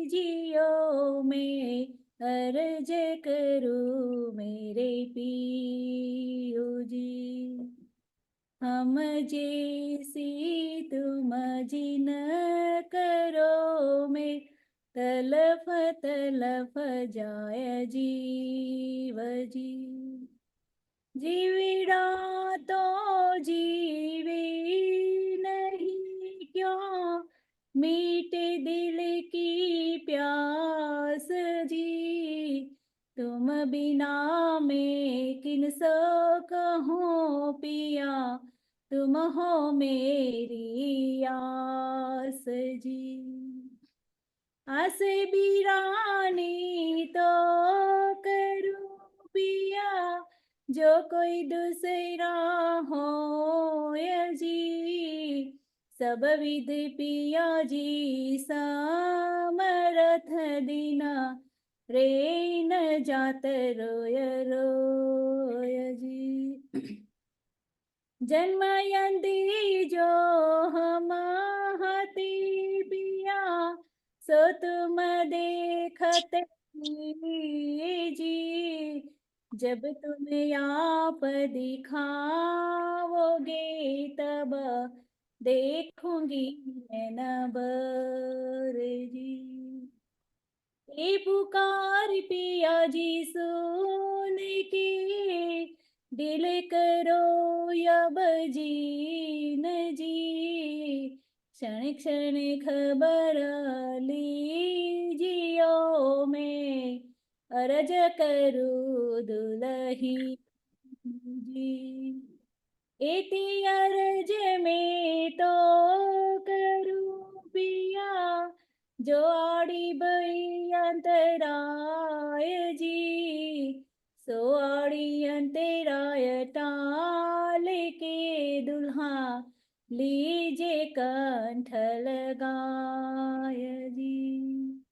जियो में अर्ज करूं मेरे पियो जी। हम जैसी तुम जिन करो में तलफ तलफ जाय जीव जी। जीविड़ा तो जीवी नहीं क्यों मीठे दिल की प्यास जी। तुम बिना मैं किन सो कहूँ पिया तुम हो मेरी आस जी। आस बीरानी तो करूँ पिया जो कोई दूसरा हो जी। सब विध पिया जी समरथ दीना रे न जात रोय रोय जी। जन्मयंती जो हम हती पिया, सो तुम देखते जी। जब तुम आप दिखाओगे तब देखूंगी मैं नबर जी। ये पुकार पिया जी सुन के, दिल करो अब जीन जी। क्षण क्षण खबर लीजियो, मैं अरज करूँ दुलही जी। एती अरज में तो करूं पिया, जो आड़ी बई अंतराय जी। सो आड़ी अंतराय टाल के दुल्हा, लीजे कंठ लगाय जी।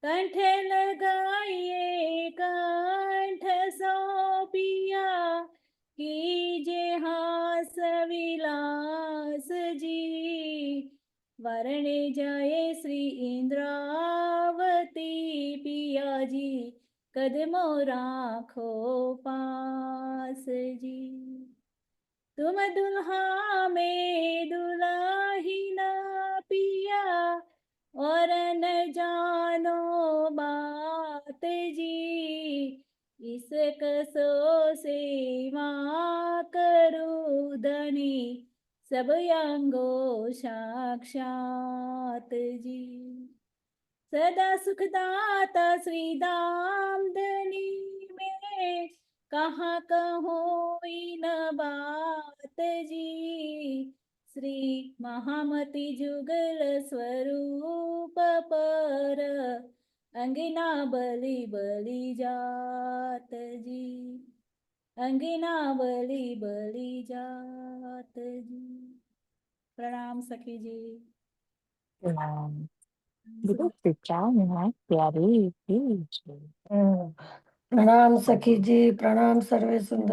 कंठ लगाइए कंठ सौंपिया, कीजे हास विलास जी। वरणे जाए श्री इंद्रावती पिया जी, कदमो राखो पास जी। तुम दुल्हा में दुल्हीना पिया, और न जानो बात जी। इस कसो सेवा करो धनी, सब अंगो साक्षात जी। सदा सुखदाता श्री दाम धनी में, कहाँ कहो इन बात जी। श्री महामति जुगल स्वरूप पर, अंगना बलि बलि जात जी। अंगना बलि बलि जात जी। प्रणाम सखी जी। प्रणाम। बहुत विचार है प्यारी भी। प्रणाम सखी जी, प्रणाम सर्वे सुंदर।